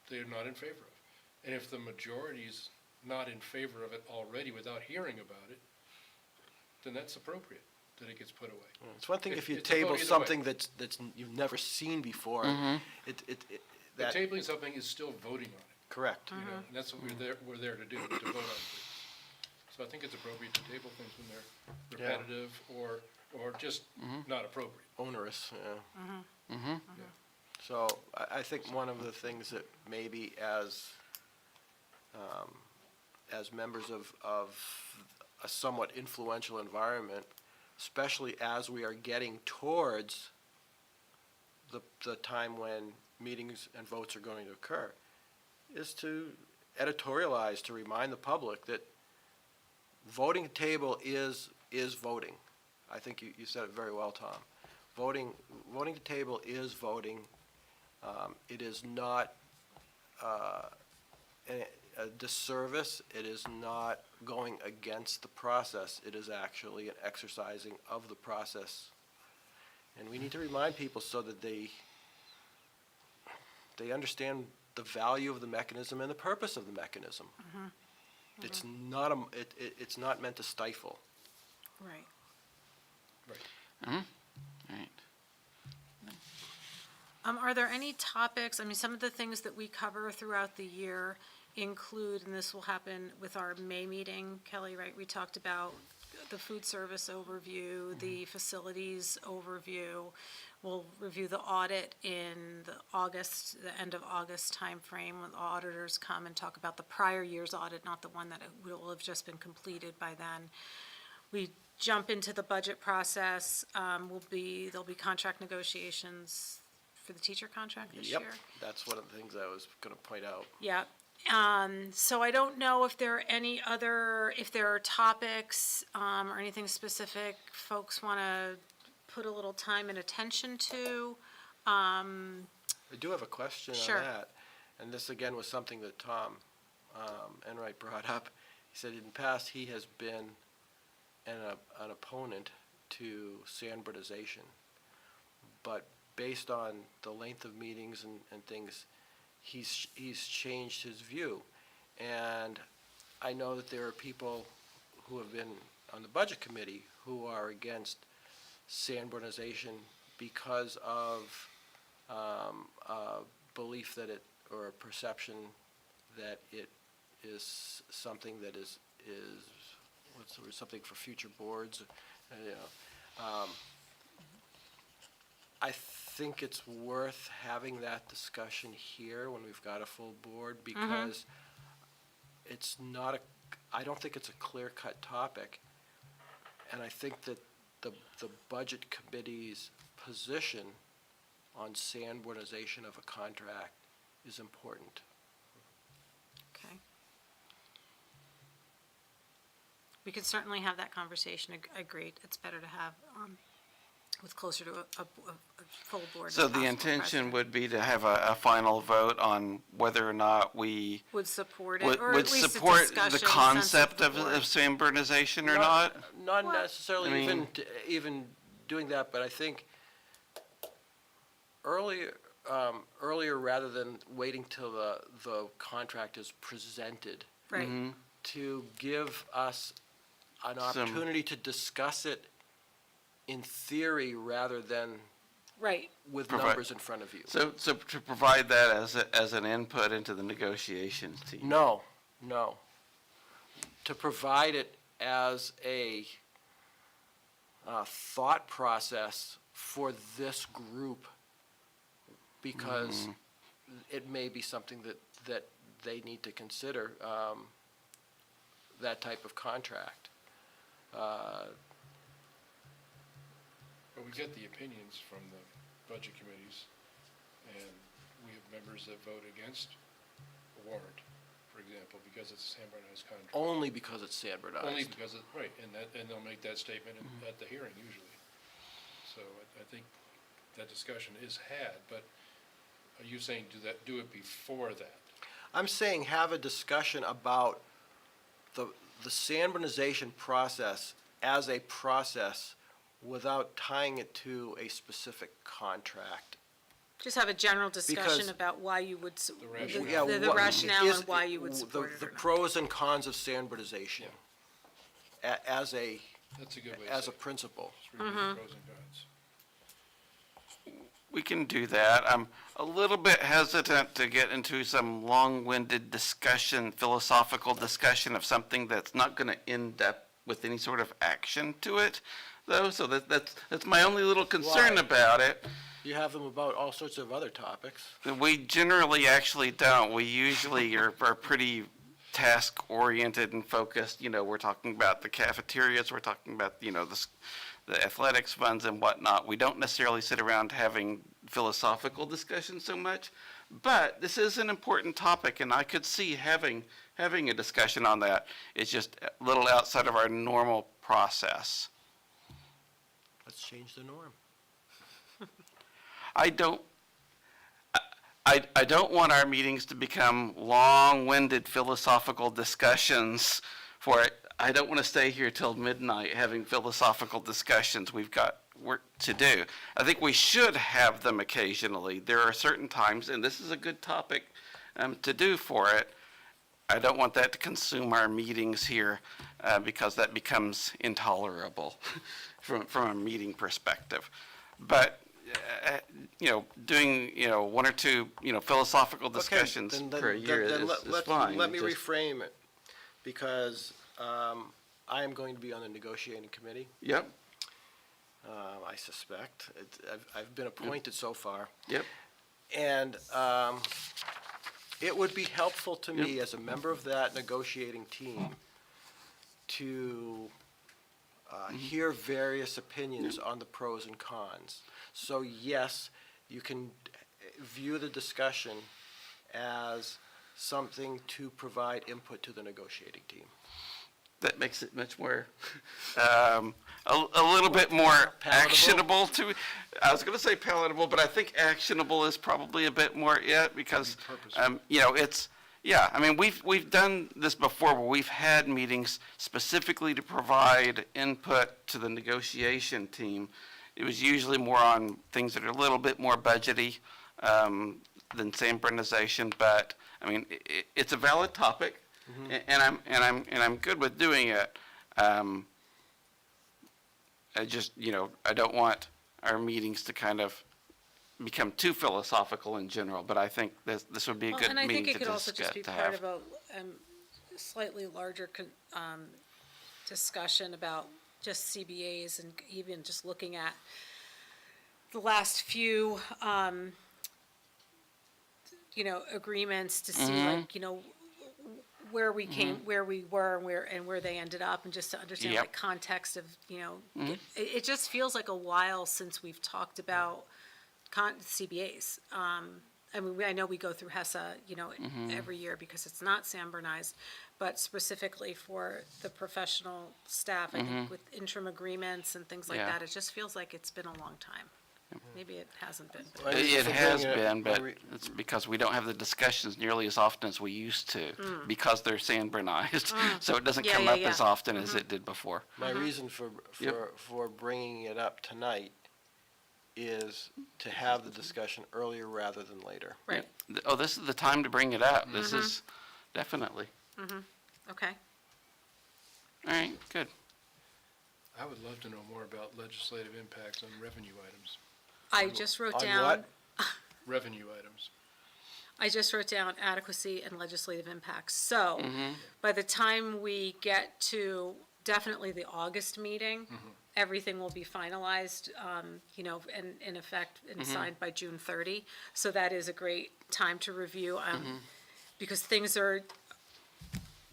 Speaker 4: they're not in favor of. And if the majority's not in favor of it already without hearing about it, then that's appropriate, that it gets put away.
Speaker 3: It's one thing if you
Speaker 4: It's a vote
Speaker 3: table
Speaker 4: either way.
Speaker 3: something that's you've never seen before.
Speaker 4: But
Speaker 3: That
Speaker 4: tabling something is still voting on it,
Speaker 3: correct.
Speaker 4: you know, and that's what we're there to do, to vote on things. So I think it's appropriate to table things when they're
Speaker 3: Yeah.
Speaker 4: repetitive or just not appropriate.
Speaker 3: Onerous. Yeah.
Speaker 4: Yeah.
Speaker 3: So I think one of the things that maybe as members of a somewhat influential environment, especially as we are getting towards the time when meetings and votes are going to occur, is to editorialize, to remind the public that voting table is voting. I think you said it very well, Tom. Voting to table is voting. It is not a disservice. It is not going against the process. It is actually an exercising of the process. And we need to remind people so that they understand the value of the mechanism and the purpose of the mechanism. It's not it's not meant to stifle.
Speaker 1: Right.
Speaker 2: Right.
Speaker 1: Are there any topics, I mean, some of the things that we cover throughout the year include, and this will happen with our May meeting, Kelly, right? We talked about the food service overview, the facilities overview. We'll review the audit in the end of August timeframe, when the auditors come and talk about the prior year's audit, not the one that will have just been completed by then. We jump into the budget process. There'll be contract negotiations for the teacher contract this year.
Speaker 3: Yep, that's one of the things I was going to point out.
Speaker 1: Yeah. So I don't know if there are if there are topics, or anything specific folks want to put a little time and attention to.
Speaker 3: I do have a question
Speaker 1: Sure.
Speaker 3: on that, and this again was something that Tom Enright brought up. He said in the past he has been an opponent to sandbridization, but based on the length of meetings and things, he's changed his view. And I know that there are people who have been on the budget committee who are against sandbridization because of a belief that or a perception that it is something that is what's the word, something for future boards, you know. I think it's worth having that discussion here when we've got a full board, because it's not I don't think it's a clear-cut topic, and I think that the budget committee's position on sandbridization of a contract is important.
Speaker 1: Okay. We could certainly have that conversation. Agreed. It's better to have, with closer to a full board.
Speaker 2: So the intention would be to have a final vote on whether or not we
Speaker 1: Would support it,
Speaker 2: would
Speaker 1: or at least a
Speaker 2: support
Speaker 1: discussion.
Speaker 2: the
Speaker 1: sense
Speaker 2: concept
Speaker 1: the
Speaker 2: of
Speaker 1: board.
Speaker 2: sandbridization or not?
Speaker 3: Not
Speaker 1: Well-
Speaker 3: necessarily
Speaker 2: I mean-
Speaker 3: even doing that, but I think earlier rather than waiting till the contract is presented,
Speaker 1: Right.
Speaker 2: Mm-hmm.
Speaker 3: to give us an opportunity to discuss it in theory rather than
Speaker 1: Right.
Speaker 3: with
Speaker 2: Provide-
Speaker 3: numbers in front of you.
Speaker 2: So to provide that as an input into the negotiations team?
Speaker 3: No. To provide it as thought process for this group, because it may be something that they need to consider, that type of contract.
Speaker 4: But we get the opinions from the budget committees, and we have members that vote against a warrant, for example, because it's a San Bernardino's contract.
Speaker 3: Only because it's San Bernardino.
Speaker 4: Only because it, right, and they'll make that statement at the hearing usually. So I think that discussion is had, but are you saying do it before that?
Speaker 3: I'm saying have a discussion about the San Bernardization process as a process without tying it to a specific contract.
Speaker 1: Just have a general discussion
Speaker 3: Because-
Speaker 1: about why you would,
Speaker 4: rationale.
Speaker 1: the
Speaker 3: what-
Speaker 1: rationale
Speaker 3: is-
Speaker 1: and why you would support it
Speaker 3: The
Speaker 1: or not.
Speaker 3: pros and cons of San Bernardization as a,
Speaker 4: That's a good way to
Speaker 3: as
Speaker 4: say
Speaker 3: a
Speaker 4: it.
Speaker 3: principle.
Speaker 4: Just review the pros and cons.
Speaker 2: We can do that. I'm a little bit hesitant to get into some long-winded discussion, philosophical discussion of something that's not going to end up with any sort of action to it, though. So that's my only little concern
Speaker 3: Why?
Speaker 2: about it.
Speaker 3: You have them about all sorts of other topics.
Speaker 2: We generally actually don't. We usually are pretty task-oriented and focused. You know, we're talking about the cafeterias, we're talking about, you know, the athletics funds and whatnot. We don't necessarily sit around having philosophical discussions so much, but this is an important topic, and I could see having a discussion on that. It's just a little outside of our normal process.
Speaker 3: Let's change the norm.
Speaker 2: I don't want our meetings to become long-winded philosophical discussions for it. I don't want to stay here till midnight having philosophical discussions. We've got work to do. I think we should have them occasionally. There are certain times, and this is a good topic to do for it. I don't want that to consume our meetings here because that becomes intolerable from a meeting perspective. But you know, doing, you know, one or two, you know, philosophical discussions per year is fine.
Speaker 3: Let me
Speaker 2: Just-
Speaker 3: reframe it, because I am going to be on the negotiating committee,
Speaker 2: Yep,
Speaker 3: I suspect. I've been appointed so far.
Speaker 2: yep,
Speaker 3: And it would be helpful to me as a member of that negotiating team to hear various opinions on the pros and cons. So yes, you can view the discussion as something to provide input to the negotiating team.
Speaker 2: that makes it much more, a little bit more
Speaker 3: Palatable?
Speaker 2: actionable to, I was gonna say palatable, but I think actionable is probably a bit more it, because, you know, it's, yeah, I mean, we've done this before, where we've had meetings specifically to provide input to the negotiation team. It was usually more on things that are a little bit more budgety than San Bernardization, but, I mean, it's a valid topic, and I'm good with doing it. I just, you know, I don't want our meetings to kind of become too philosophical in general, but I think this would be a
Speaker 1: Well,
Speaker 2: good
Speaker 1: and I
Speaker 2: meeting
Speaker 1: think
Speaker 2: to
Speaker 1: it could also just be
Speaker 2: to
Speaker 1: part
Speaker 2: have.
Speaker 1: of a slightly larger discussion about just CBAs, and even just looking at the last few, you know, agreements to see, like, you know, where we came, where we were, and where they ended up, and just to understand
Speaker 2: Yep.
Speaker 1: like context of, you know, it just feels like a while since we've talked about CBAs. I mean, I know we go through HESA, you know, every year because it's not San Bernard's, but specifically for the professional staff, I think with interim agreements and things like
Speaker 2: Yeah.
Speaker 1: that, it just feels like it's been a long time. Maybe it hasn't been, but
Speaker 3: My reason
Speaker 2: It
Speaker 3: for
Speaker 2: has
Speaker 3: bringing
Speaker 2: been, but
Speaker 3: my
Speaker 2: it's because we don't have the discussions nearly as often as we used to, because they're San Bernardized. So it doesn't
Speaker 1: Yeah,
Speaker 2: come
Speaker 1: yeah,
Speaker 2: up
Speaker 1: yeah.
Speaker 2: as often as it did before.
Speaker 3: My reason for
Speaker 2: Yep.
Speaker 3: bringing it up tonight is to have the discussion earlier rather than later.
Speaker 1: right,
Speaker 2: Oh, this is the time to bring it up. This is definitely.
Speaker 1: okay.
Speaker 2: All right, good.
Speaker 4: I would love to know more about legislative impacts on revenue items.
Speaker 1: I just wrote
Speaker 3: On
Speaker 1: down.
Speaker 3: what?
Speaker 4: Revenue items.
Speaker 1: I just wrote down adequacy and legislative impacts. So, by the time we get to definitely the August meeting, everything will be finalized, you know, and in effect and signed by June 30. So that is a great time to review, because things are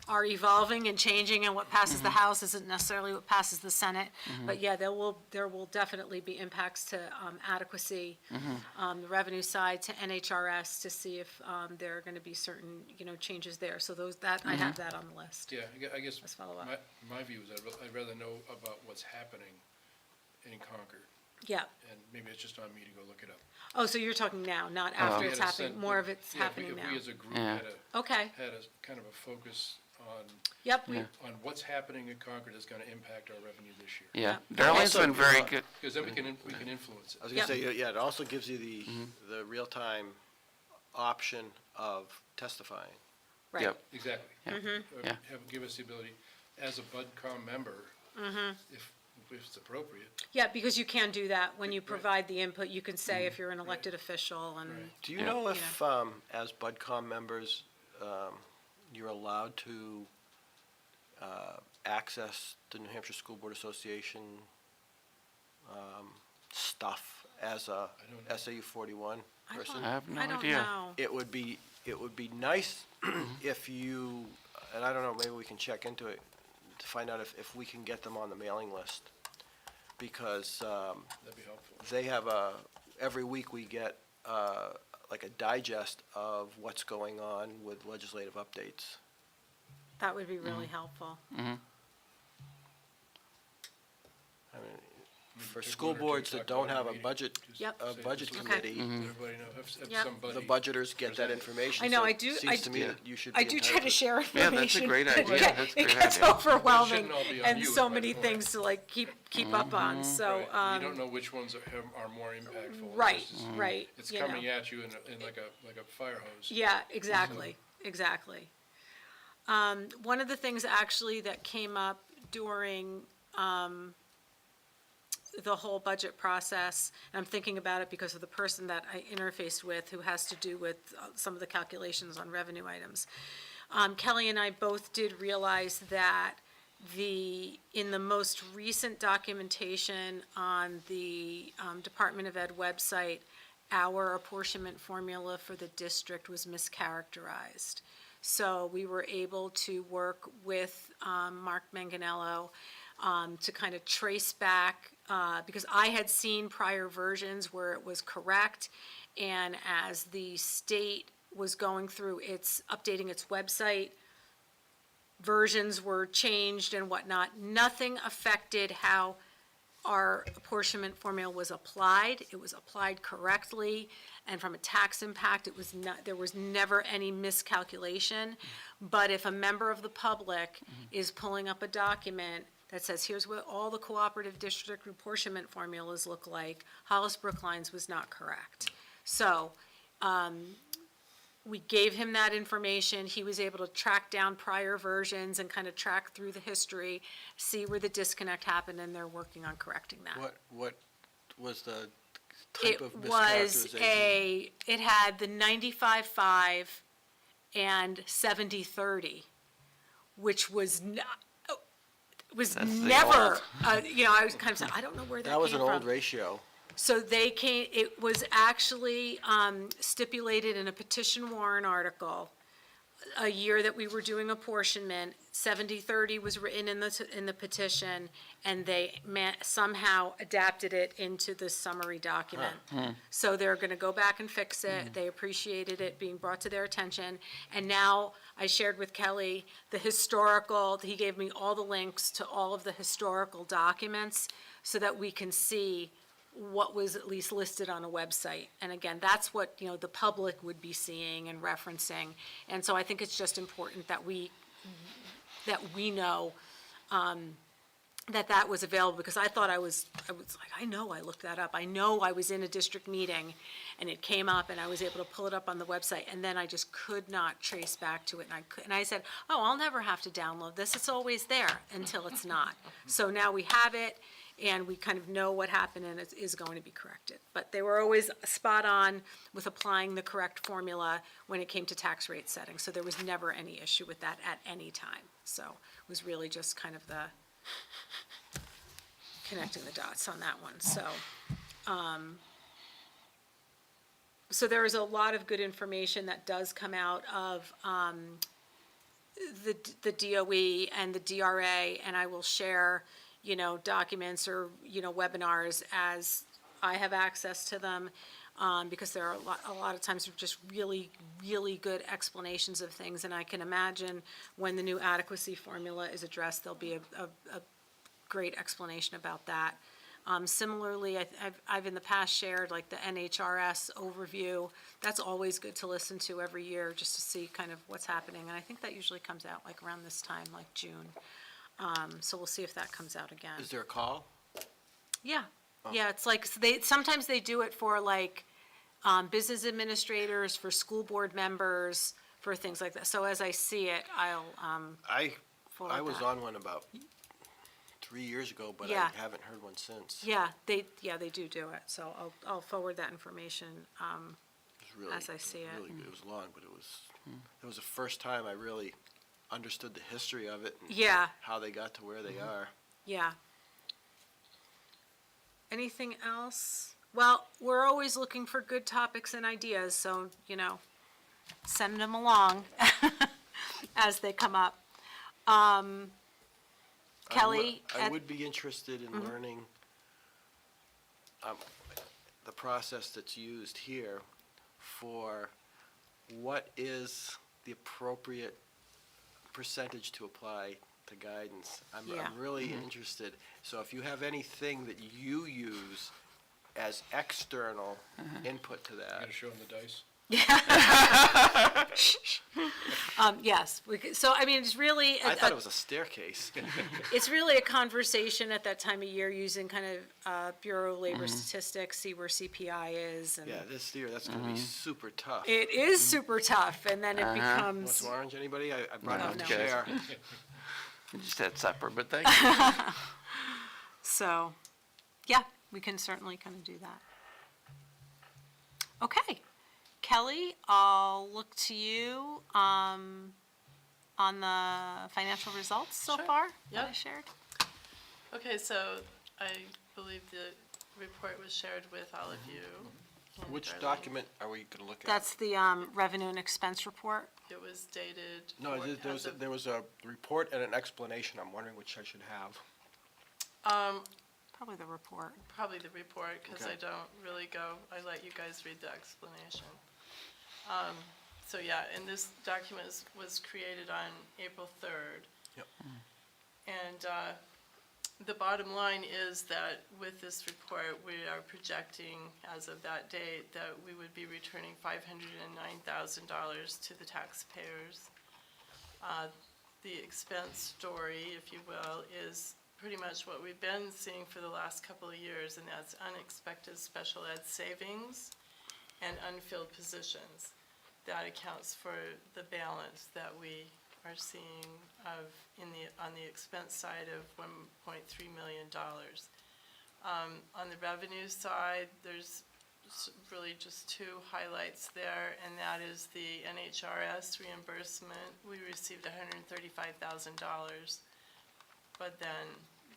Speaker 1: evolving and changing, and what passes the House isn't necessarily what passes the Senate. But yeah, there will definitely be impacts to adequacy, the revenue side, to NHRS, to see if there are going to be certain, you know, changes there. So I have that on the list.
Speaker 4: Yeah, I guess
Speaker 1: Let's follow up.
Speaker 4: my view is I'd rather know about what's happening in Concord,
Speaker 1: Yeah.
Speaker 4: and maybe it's just on me to go look it up.
Speaker 1: Oh, so you're talking now, not after
Speaker 4: We
Speaker 1: it's
Speaker 4: had a
Speaker 1: happening,
Speaker 4: sen-
Speaker 1: more of it's
Speaker 4: yeah,
Speaker 1: happening
Speaker 4: If
Speaker 1: now.
Speaker 4: we as a group
Speaker 2: Yeah.
Speaker 1: Okay,
Speaker 4: had a kind of a focus on
Speaker 1: yep,
Speaker 4: on what's happening in Concord that's gonna impact our revenue this year.
Speaker 2: Yeah,
Speaker 1: Yeah.
Speaker 2: Darlene's
Speaker 3: Also,
Speaker 2: been very good.
Speaker 4: Because then we can influence it.
Speaker 3: I was gonna
Speaker 1: Yep.
Speaker 3: say, yeah, it also gives you the real-time option of testifying.
Speaker 1: right.
Speaker 2: Yep.
Speaker 4: Exactly.
Speaker 2: Yeah.
Speaker 4: Give us the ability, as a BudCom member, if it's appropriate.
Speaker 1: Yeah, because you can do that. When you
Speaker 4: Right.
Speaker 1: provide the input, you can say if you're an elected official and,
Speaker 4: Right.
Speaker 3: Do you
Speaker 2: Yeah.
Speaker 3: know if, as BudCom members, you're allowed to access the New Hampshire School Board Association stuff as a
Speaker 4: I don't know.
Speaker 3: SAU 41
Speaker 1: I
Speaker 3: person?
Speaker 2: I have no
Speaker 1: I don't
Speaker 2: idea.
Speaker 1: know.
Speaker 3: It would be nice if you, and I don't know, maybe we can check into it to find out if we can get them on the mailing list. Because
Speaker 4: That'd be helpful.
Speaker 3: they have every week we get like a digest of what's going on with legislative updates.
Speaker 1: That would be really helpful.
Speaker 3: I mean, for
Speaker 4: Pick
Speaker 3: school
Speaker 4: one or two,
Speaker 3: boards
Speaker 4: talk
Speaker 3: that don't
Speaker 4: about
Speaker 3: have
Speaker 4: it
Speaker 3: a
Speaker 4: in
Speaker 3: budget,
Speaker 4: meeting.
Speaker 1: Yep.
Speaker 3: a
Speaker 4: Say,
Speaker 3: budget
Speaker 4: this is-
Speaker 3: committee,
Speaker 4: Let everybody know, have
Speaker 1: Yep.
Speaker 4: somebody.
Speaker 3: the budgeters get that
Speaker 4: present it.
Speaker 3: information.
Speaker 1: I know,
Speaker 3: so
Speaker 1: I
Speaker 3: it
Speaker 1: do-
Speaker 3: Seems
Speaker 1: I
Speaker 3: to me
Speaker 1: do-
Speaker 3: that you should be
Speaker 1: I do try to
Speaker 3: entitled.
Speaker 1: share
Speaker 2: Yeah,
Speaker 1: information.
Speaker 2: that's a great
Speaker 1: but
Speaker 2: idea. That's a
Speaker 1: It
Speaker 2: great
Speaker 1: gets
Speaker 2: idea.
Speaker 1: overwhelming,
Speaker 4: It shouldn't all be on
Speaker 1: and
Speaker 4: you,
Speaker 1: so
Speaker 4: is my
Speaker 1: many
Speaker 4: point.
Speaker 1: things to like keep up on, so,
Speaker 4: Right. You don't know which ones are more impactful.
Speaker 1: right,
Speaker 4: It's just-
Speaker 1: right.
Speaker 4: It's
Speaker 1: you know.
Speaker 4: coming at you in like a fire hose.
Speaker 1: Yeah, exactly, exactly. One of the things actually that came up during the whole budget process, and I'm thinking about it because of the person that I interfaced with who has to do with some of the calculations on revenue items. Kelly and I both did realize that in the most recent documentation on the Department of Ed website, our apportionment formula for the district was mischaracterized. So we were able to work with Mark Manganello to kind of trace back, because I had seen prior versions where it was correct, and as the state was going through updating its website, versions were changed and whatnot. Nothing affected how our apportionment formula was applied. It was applied correctly, and from a tax impact, there was never any miscalculation. But if a member of the public is pulling up a document that says, here's what all the cooperative district apportionment formulas look like, Hollis Brookline's was not correct. So, we gave him that information. He was able to track down prior versions and kind of track through the history, see where the disconnect happened, and they're working on correcting that.
Speaker 3: What was the
Speaker 1: It
Speaker 3: type of
Speaker 1: was
Speaker 3: mischaracterization?
Speaker 1: it had the 95-5 and 70-30, which was
Speaker 2: That's the
Speaker 1: never, I was kind of saying, I don't know where that came
Speaker 3: That
Speaker 1: from.
Speaker 3: was an old ratio.
Speaker 1: So it was actually stipulated in a petition warrant article, a year that we were doing apportionment, 70-30 was written in the petition, and they somehow adapted it into the summary document. So they're gonna go back and fix it, they appreciated it being brought to their attention, and now I shared with Kelly he gave me all the links to all of the historical documents, so that we can see what was at least listed on a website. And again, that's what, the public would be seeing and referencing. And so I think it's just important that we know that was available, because I thought I was like, I know I looked that up. I know I was in a district meeting and it came up and I was able to pull it up on the website, and then I just could not trace back to it. And I said, oh, I'll never have to download this. It's always there until it's not. So now we have it, and we kind of know what happened, and it is going to be corrected. But they were always spot on with applying the correct formula when it came to tax rate setting. So there was never any issue with that at any time. So it was really just kind of connecting the dots on that one, so. So there is a lot of good information that does come out of, the DOE and the DRA, and I will share, documents or, webinars as I have access to them, because there are a lot of times just really, really good explanations of things, and I can imagine when the new adequacy formula is addressed, there'll be a great explanation about that. Similarly, I've in the past shared like the NHRS overview. That's always good to listen to every year, just to see kind of what's happening, and I think that usually comes out like around this time, like June. So we'll see if that comes out again.
Speaker 3: Is there a call?
Speaker 1: Yeah, yeah, it's like, so sometimes they do it for like, business administrators, for school board members, for things like that. So as I see it, I'll,
Speaker 3: I
Speaker 1: forward
Speaker 3: was
Speaker 1: that.
Speaker 3: on one about 3 years ago, but
Speaker 1: Yeah.
Speaker 3: I haven't heard one since.
Speaker 1: Yeah, they do it, so I'll forward that information,
Speaker 3: It was really,
Speaker 1: as I see it.
Speaker 3: really, it was long, but it was the first time I really understood the history of it and
Speaker 1: yeah,
Speaker 3: how they got to where they are.
Speaker 1: yeah. Anything else? Well, we're always looking for good topics and ideas, so, send them along as they come up. Kelly?
Speaker 3: I would be interested in learning the process that's used here for what is the appropriate percentage to apply to guidance.
Speaker 1: Yeah.
Speaker 3: I'm really interested. So if you have anything that you use as external input to
Speaker 4: You
Speaker 3: that.
Speaker 4: gotta show them the dice.
Speaker 1: Yes, so, I mean, it's really,
Speaker 3: I thought it was a staircase.
Speaker 1: it's really a conversation at that time of year using kind of Bureau of Labor Statistics, see where CPI is, and
Speaker 3: Yeah, this year, that's gonna be super tough.
Speaker 1: it is super tough, and then it
Speaker 3: Want
Speaker 1: becomes,
Speaker 3: some orange, anybody? I brought
Speaker 1: No,
Speaker 3: it
Speaker 1: no.
Speaker 3: to share.
Speaker 2: We just had supper, but thank you.
Speaker 1: so, yeah, we can certainly kind of do that. Okay, Kelly, I'll look to you, on the financial results so
Speaker 5: Sure.
Speaker 1: far that I
Speaker 5: Yep.
Speaker 1: shared.
Speaker 5: Okay, so I believe the report was shared with all of you. and
Speaker 3: Which
Speaker 5: Darlene.
Speaker 3: document are we gonna look at?
Speaker 1: That's the, revenue and expense report.
Speaker 5: It was dated.
Speaker 3: No, there was a report and an explanation. I'm wondering which I should have.
Speaker 1: Probably the report.
Speaker 5: Probably the report, because
Speaker 3: Okay.
Speaker 5: I don't really go, I let you guys read the explanation. So yeah, and this document was created on April 3rd.
Speaker 3: Yep.
Speaker 5: And the bottom line is that with this report, we are projecting, as of that date, that we would be returning $509,000 to the taxpayers. The expense story, if you will, is pretty much what we've been seeing for the last couple of years, and that's unexpected special ed savings and unfilled positions. That accounts for the balance that we are seeing on the expense side of $1.3 million. On the revenue side, there's really just two highlights there, and that is the NHRS reimbursement. We received $135,000, but then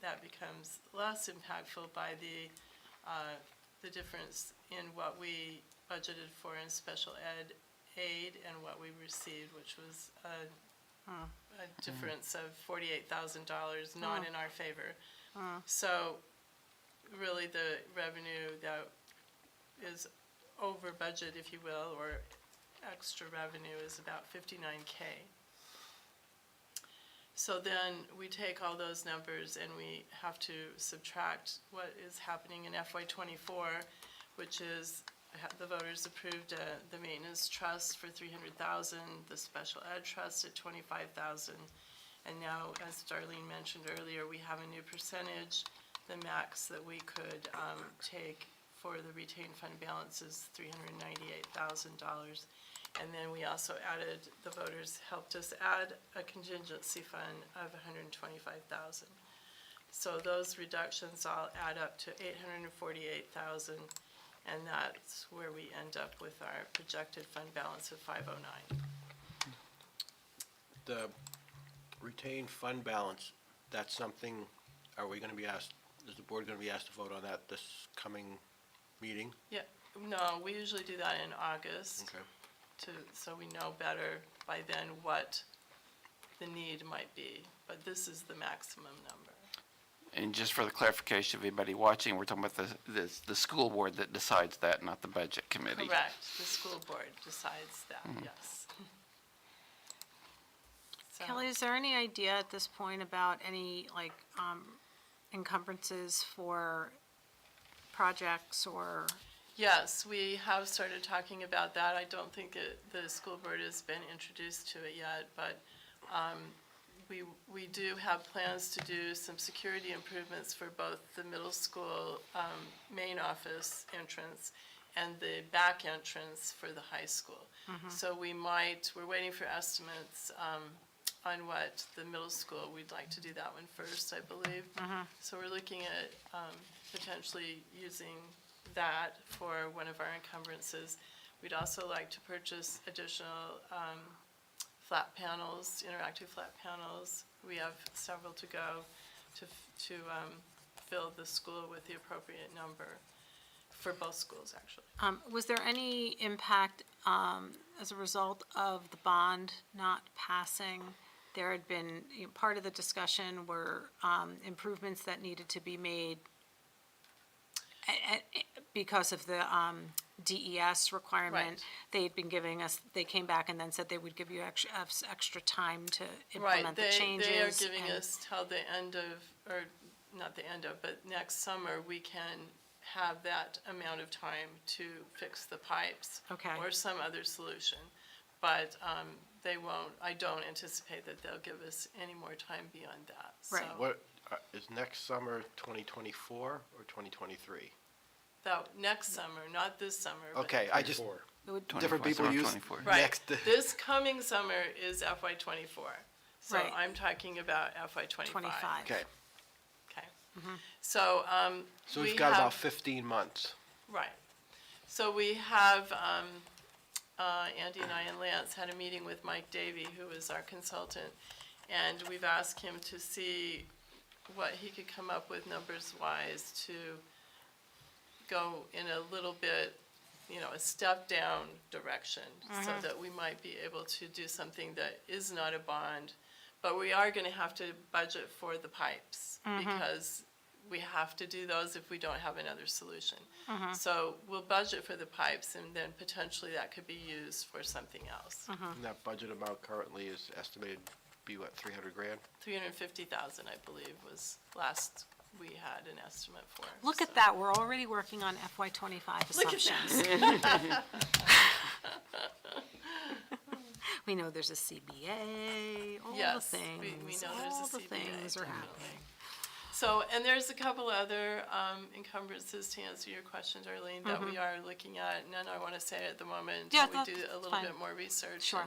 Speaker 5: that becomes less impactful by the difference in what we budgeted for in special ed aid and what we received, which was a difference of $48,000, not in our favor. So really the revenue that is over budget, if you will, or extra revenue is about $59K. So then we take all those numbers and we have to subtract what is happening in FY '24, which is the voters approved the maintenance trust for $300,000, the special ed trust at $25,000, and now, as Darlene mentioned earlier, we have a new percentage. The max that we could take for the retained fund balance is $398,000. And then we also added, the voters helped us add a contingency fund of $125,000. So those reductions all add up to $848,000, and that's where we end up with our projected fund balance of $509.
Speaker 3: The retained fund balance, that's something, are we gonna be asked Is the board gonna be asked to vote on that this coming meeting?
Speaker 5: Yeah, no, we usually do that in August.
Speaker 3: Okay.
Speaker 5: So we know better by then what the need might be, but this is the maximum number.
Speaker 2: And just for the clarification of anybody watching, we're talking about the school board that decides that, not the budget committee.
Speaker 5: Correct, the school board decides that, yes. So-
Speaker 1: Kelly, is there any idea at this point about any, like, encumbrances for projects or?
Speaker 5: Yes, we have started talking about that. I don't think the school board has been introduced to it yet, but we do have plans to do some security improvements for both the middle school main office entrance and the back entrance for the high school. So we're waiting for estimates on what the middle school, we'd like to do that one first, I believe. So we're looking at potentially using that for one of our encumbrances. We'd also like to purchase additional flat panels, interactive flat panels. We have several to go to fill the school with the appropriate number for both schools, actually.
Speaker 1: Was there any impact as a result of the bond not passing? There had been, part of the discussion were improvements that needed to be made because of the DES requirement.
Speaker 5: Right.
Speaker 1: They had been giving us, they came back and then said they would give you extra time to
Speaker 5: Right,
Speaker 1: implement the changes.
Speaker 5: they are giving
Speaker 1: and-
Speaker 5: us till the end of, or not the end of, but next summer, we can have that amount of time to fix the pipes.
Speaker 1: Okay.
Speaker 5: Or some other solution. But they won't, I don't anticipate that they'll give us any more time beyond that.
Speaker 1: Right.
Speaker 5: So
Speaker 3: What, is next summer 2024 or 2023?
Speaker 5: that, next summer, not this summer. but-
Speaker 3: Okay, I just,
Speaker 1: It would-
Speaker 3: different
Speaker 2: 24,
Speaker 3: people
Speaker 2: summer
Speaker 3: use
Speaker 2: 24.
Speaker 5: Right,
Speaker 3: next.
Speaker 5: this coming summer is FY '24. So
Speaker 1: Right.
Speaker 5: I'm talking about FY '25.
Speaker 1: 25.
Speaker 3: Okay,
Speaker 5: Okay. So,
Speaker 3: so
Speaker 5: we
Speaker 3: we've got
Speaker 5: have-
Speaker 3: about 15 months.
Speaker 5: Right. So we have, Andy and I and Lance had a meeting with Mike Davy, who is our consultant, and we've asked him to see what he could come up with numbers-wise to go in a little bit, a step-down direction, so that we might be able to do something that is not a bond, but we are gonna have to budget for the pipes, because we have to do those if we don't have another solution. So we'll budget for the pipes, and then potentially that could be used for something else.
Speaker 3: And that budget amount currently is estimated to be what, 300 grand?
Speaker 5: 350,000, I believe, was last we had an estimate for.
Speaker 1: Look
Speaker 5: so.
Speaker 1: at that, we're already working on FY '25
Speaker 5: Look at
Speaker 1: assumptions.
Speaker 5: that.
Speaker 1: We know there's a CBA, all the
Speaker 5: Yes,
Speaker 1: things.
Speaker 5: we know there's a
Speaker 1: all the
Speaker 5: CBA,
Speaker 1: things are
Speaker 5: definitely.
Speaker 1: happening.
Speaker 5: So, and there's a couple other encumbrances, to answer your question, Darlene, that we are looking at. None I want to say at the moment
Speaker 1: Yeah,
Speaker 5: until we do
Speaker 1: that's
Speaker 5: a little
Speaker 1: fine.
Speaker 5: bit more research
Speaker 1: Sure.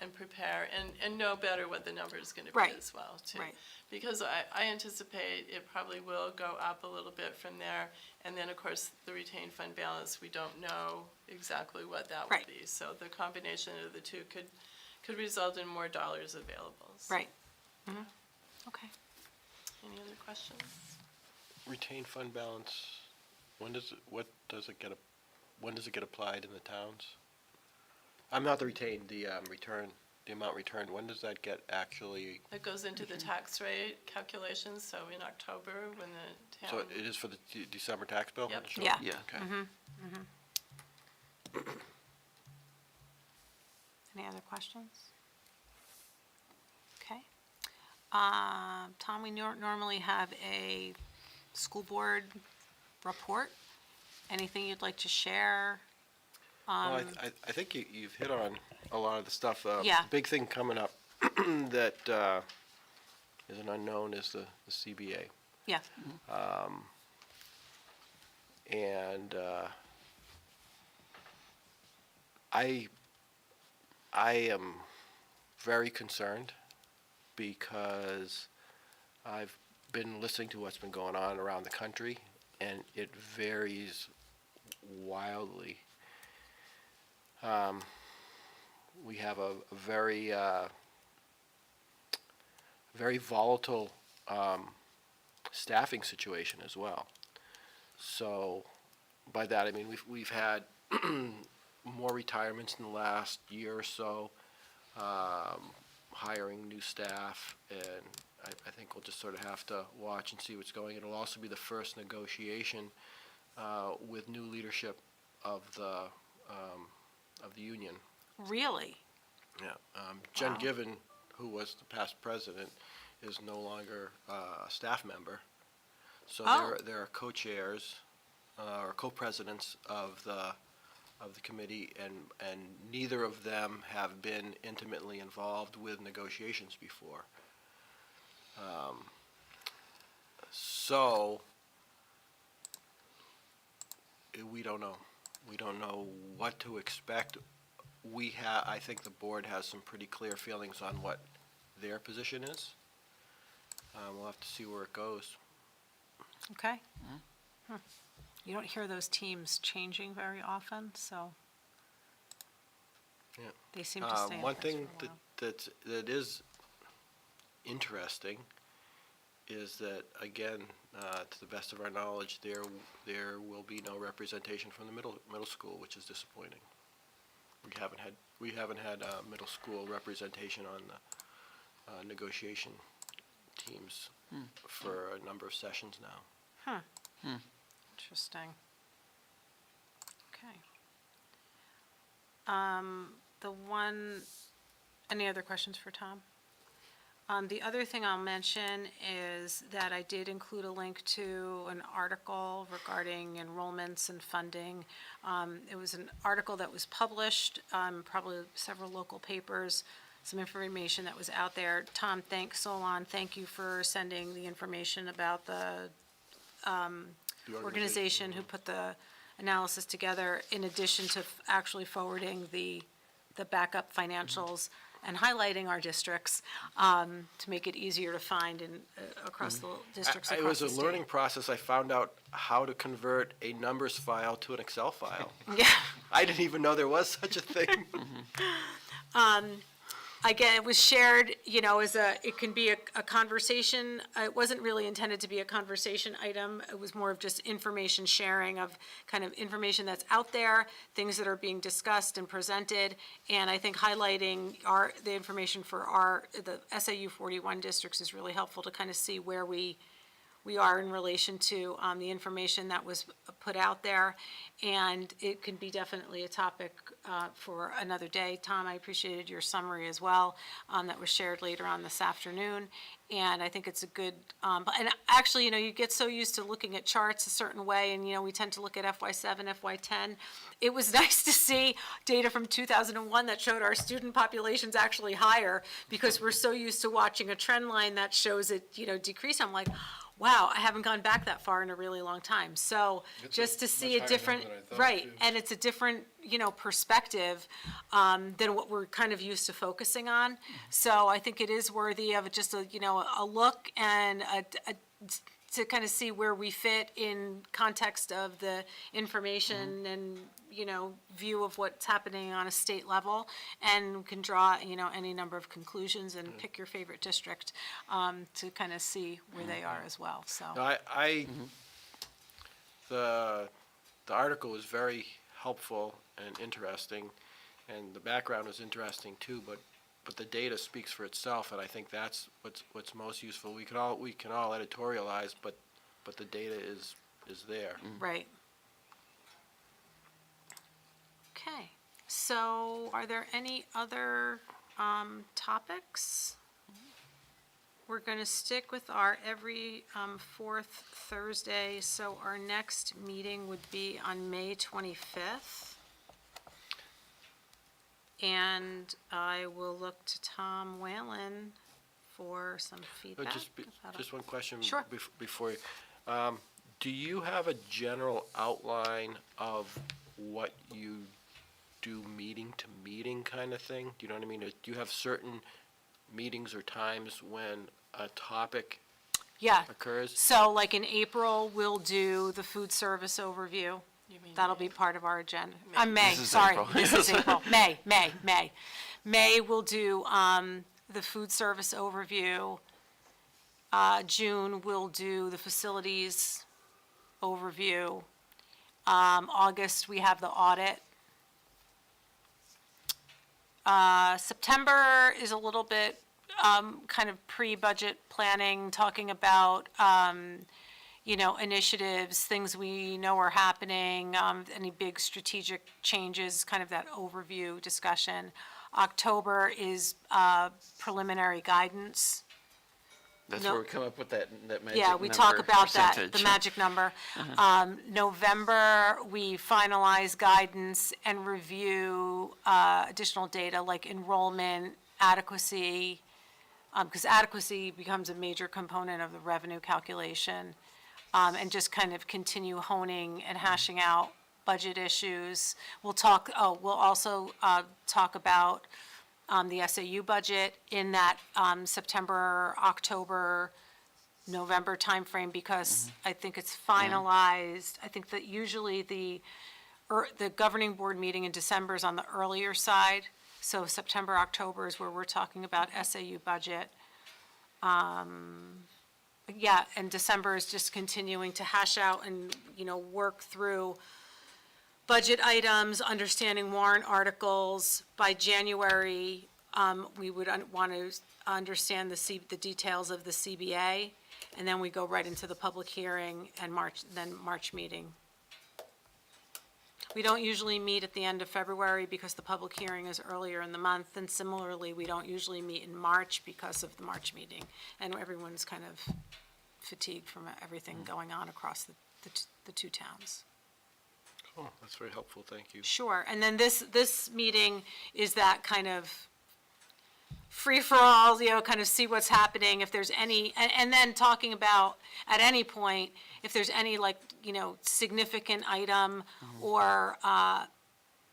Speaker 5: and prepare and know better what the number is going to
Speaker 1: Right.
Speaker 5: be as well, too.
Speaker 1: Right.
Speaker 5: Because I anticipate it probably will go up a little bit from there. And then, of course, the retained fund balance, we don't know exactly what that will
Speaker 1: Right.
Speaker 5: be. So the combination of the two could result in more dollars available. So,
Speaker 1: Right. Okay.
Speaker 5: Any other questions?
Speaker 3: Retained fund balance, when does it get applied in the towns? I'm not the retained, the return, the amount returned, when does that get actually,
Speaker 5: It goes into the tax rate calculations, so in October, when the
Speaker 3: so
Speaker 5: town,
Speaker 3: it is for the December tax bill?
Speaker 5: Yep.
Speaker 1: Yeah.
Speaker 2: Yeah.
Speaker 3: Okay.
Speaker 1: Any other questions? Okay. Tom, we normally have a school board report. Anything you'd like to share?
Speaker 3: Well, I think you've hit on a lot of the stuff.
Speaker 1: Yeah.
Speaker 3: Big thing coming up that is an unknown is the CBA.
Speaker 1: Yeah.
Speaker 3: And I am very concerned because I've been listening to what's been going on around the country, and it varies wildly. We have a very, very volatile staffing situation as well. So by that, I mean, we've had more retirements in the last year or so, hiring new staff, and I think we'll just sort of have to watch and see what's going. It'll also be the first negotiation with new leadership of the union.
Speaker 1: Really?
Speaker 3: Yeah. Jen
Speaker 1: Wow.
Speaker 3: Given, who was the past president, is no longer a staff member. So
Speaker 1: Oh.
Speaker 3: there are co-chairs or co-presidents of the committee, and neither of them have been intimately involved with negotiations before. So we don't know. We don't know what to expect. I think the board has some pretty clear feelings on what their position is. We'll have to see where it goes.
Speaker 1: Okay. Hmm. You don't hear those teams changing very often, so
Speaker 3: Yeah.
Speaker 1: they seem to stay in
Speaker 3: One
Speaker 1: place
Speaker 3: thing
Speaker 1: for a while.
Speaker 3: that is interesting is that, again, to the best of our knowledge, there will be no representation from the middle school, which is disappointing. We haven't had middle school representation on the negotiation teams for a number of sessions now.
Speaker 1: Interesting. Okay. Any other questions for Tom? The other thing I'll mention is that I did include a link to an article regarding enrollments and funding. It was an article that was published, probably several local papers, some information that was out there. Tom, Solon, thank you for sending the information about the organization who put the analysis together, in addition to actually forwarding the backup financials and highlighting our districts to make it easier to find across the districts
Speaker 3: It
Speaker 1: across
Speaker 3: was
Speaker 1: the
Speaker 3: a
Speaker 1: state.
Speaker 3: learning process. I found out how to convert a numbers file to an Excel file.
Speaker 1: Yeah.
Speaker 3: I didn't even know there was such a thing.
Speaker 1: Again, it was shared, it can be a conversation. It wasn't really intended to be a conversation item. It was more of just information sharing of kind of information that's out there, things that are being discussed and presented. And I think highlighting the information for the SAU 41 districts is really helpful to kind of see where we are in relation to the information that was put out there. And it can be definitely a topic for another day. Tom, I appreciated your summary as well, that was shared later on this afternoon. And I think it's a good, and actually, you get so used to looking at charts a certain way, and, we tend to look at FY7, FY10. It was nice to see data from 2001 that showed our student population's actually higher, because we're so used to watching a trend line that shows it, decrease. I'm like, wow, I haven't gone back that far in a really long time. So
Speaker 4: It's
Speaker 1: just to
Speaker 4: much
Speaker 1: see a
Speaker 4: higher
Speaker 1: different,
Speaker 4: number than I thought,
Speaker 1: right,
Speaker 4: too.
Speaker 1: and it's a different, perspective than what we're kind of used to focusing on. So I think it is worthy of just a look and to kind of see where we fit in context of the information and, view of what's happening on a state level, and can draw, any number of conclusions and pick your favorite district to kind of see where they are as well, so.
Speaker 3: No, the article was very helpful and interesting, and the background was interesting too, but the data speaks for itself, and I think that's what's most useful. We can all editorialize, but the data is there.
Speaker 1: Right. Okay, so are there any other topics? We're going to stick with our every fourth Thursday, so our next meeting would be on May 25th. And I will look to Tom Whalen for some feedback.
Speaker 3: Just one question.
Speaker 1: Sure.
Speaker 3: Before you. Do you have a general outline of what you do meeting to meeting kind of thing? Do you know what I mean? Do you have certain meetings or times when a topic
Speaker 1: Yeah,
Speaker 3: occurs?
Speaker 1: so like in April, we'll do the food service overview.
Speaker 5: You mean
Speaker 1: That'll
Speaker 5: May?
Speaker 1: be part of our agenda.
Speaker 5: May.
Speaker 1: May,
Speaker 2: This is
Speaker 1: sorry,
Speaker 2: April.
Speaker 1: this is April, May. May, we'll do the food service overview. June, we'll do the facilities overview. August, we have the audit. September is a little bit kind of pre-budget planning, talking about, initiatives, things we know are happening, any big strategic changes, kind of that overview discussion. October is preliminary guidance.
Speaker 2: That's
Speaker 1: No.
Speaker 2: where we come up with that magic
Speaker 1: Yeah, we talk
Speaker 2: number
Speaker 1: about that, the
Speaker 2: percentage.
Speaker 1: magic number. November, we finalize guidance and review additional data like enrollment, adequacy, because adequacy becomes a major component of the revenue calculation, and just kind of continue honing and hashing out budget issues. We'll also talk about the SAU budget in that September, October, November timeframe, because I think it's finalized. I think that usually the governing board meeting in December is on the earlier side, so September, October is where we're talking about SAU budget. Yeah, and December is just continuing to hash out and, work through budget items, understanding warrant articles. By January, we would want to understand the details of the CBA, and then we go right into the public hearing and March meeting. We don't usually meet at the end of February because the public hearing is earlier in the month, and similarly, we don't usually meet in March because of the March meeting, and everyone's kind of fatigued from everything going on across the two towns.
Speaker 3: Oh, that's very helpful, thank you.
Speaker 1: Sure, and then this meeting is that kind of free-for-all, kind of see what's happening, if there's any, and then talking about, at any point, if there's any, significant item or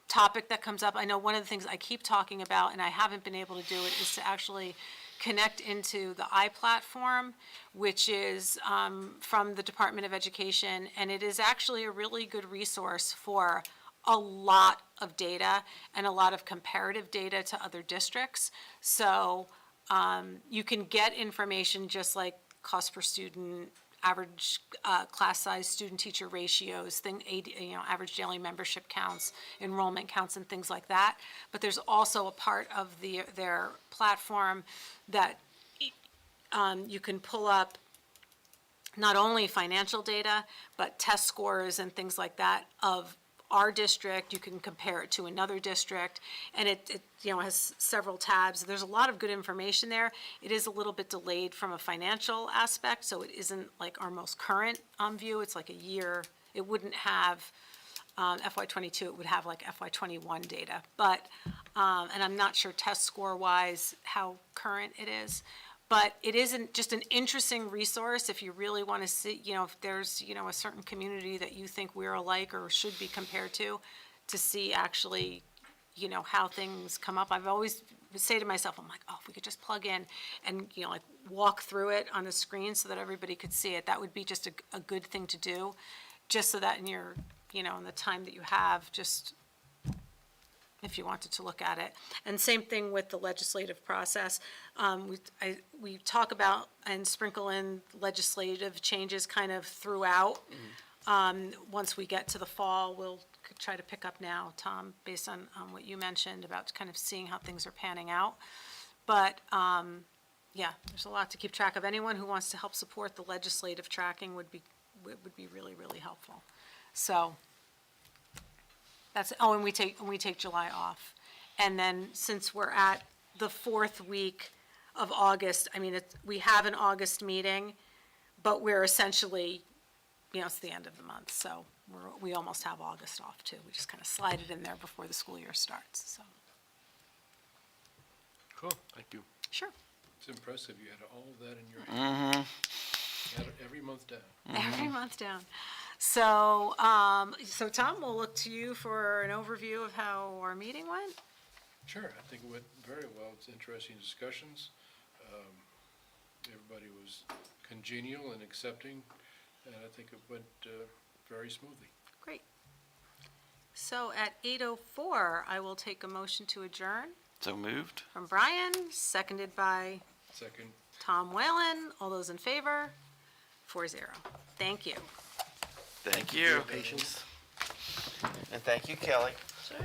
Speaker 1: topic that comes up. I know one of the things I keep talking about, and I haven't been able to do it, is to actually connect into the iPlatform, which is from the Department of Education, and it is actually a really good resource for a lot of data and a lot of comparative data to other districts. So you can get information just like cost per student, average class size, student-teacher ratios, average daily membership counts, enrollment counts, and things like that. But there's also a part of their platform that you can pull up not only financial data, but test scores and things like that of our district. You can compare it to another district, and it has several tabs. There's a lot of good information there. It is a little bit delayed from a financial aspect, so it isn't like our most current view. It's like a year. It wouldn't have FY22. It would have like FY21 data. But, and I'm not sure test score-wise how current it is. But it isn't just an interesting resource if you really want to see, if there's, a certain community that you think we're alike or should be compared to see actually, how things come up. I've always say to myself, I'm like, oh, if we could just plug in and, walk through it on the screen so that everybody could see it, that would be just a good thing to do, just so that in your, in the time that you have, just if you wanted to look at it. And same thing with the legislative process. We talk about and sprinkle in legislative changes kind of throughout. Once we get to the fall, we'll try to pick up now, Tom, based on what you mentioned about kind of seeing how things are panning out. But, yeah, there's a lot to keep track of. Anyone who wants to help support the legislative tracking would be really, really helpful. So, and we take July off. And then since we're at the fourth week of August, we have an August meeting, but we're essentially, it's the end of the month, so we almost have August off too. We just kind of slide it in there before the school year starts, so.
Speaker 3: Cool, thank you.
Speaker 1: Sure.
Speaker 4: It's impressive, you had all of that in your hand. You had it every month down.
Speaker 1: Every month down. So, so Tom, we'll look to you for an overview of how our meeting went.
Speaker 4: Sure, I think it went very well. It's interesting discussions. Everybody was congenial and accepting, and I think it went very smoothly.
Speaker 1: Great. So at 8:04, I will take a motion to adjourn
Speaker 2: So moved?
Speaker 1: from Brian, seconded by
Speaker 4: Second.
Speaker 1: Tom Whalen. All those in favor? 4-0. Thank you.
Speaker 2: Thank you.
Speaker 3: Patience.
Speaker 6: And thank you, Kelly.
Speaker 5: Sure.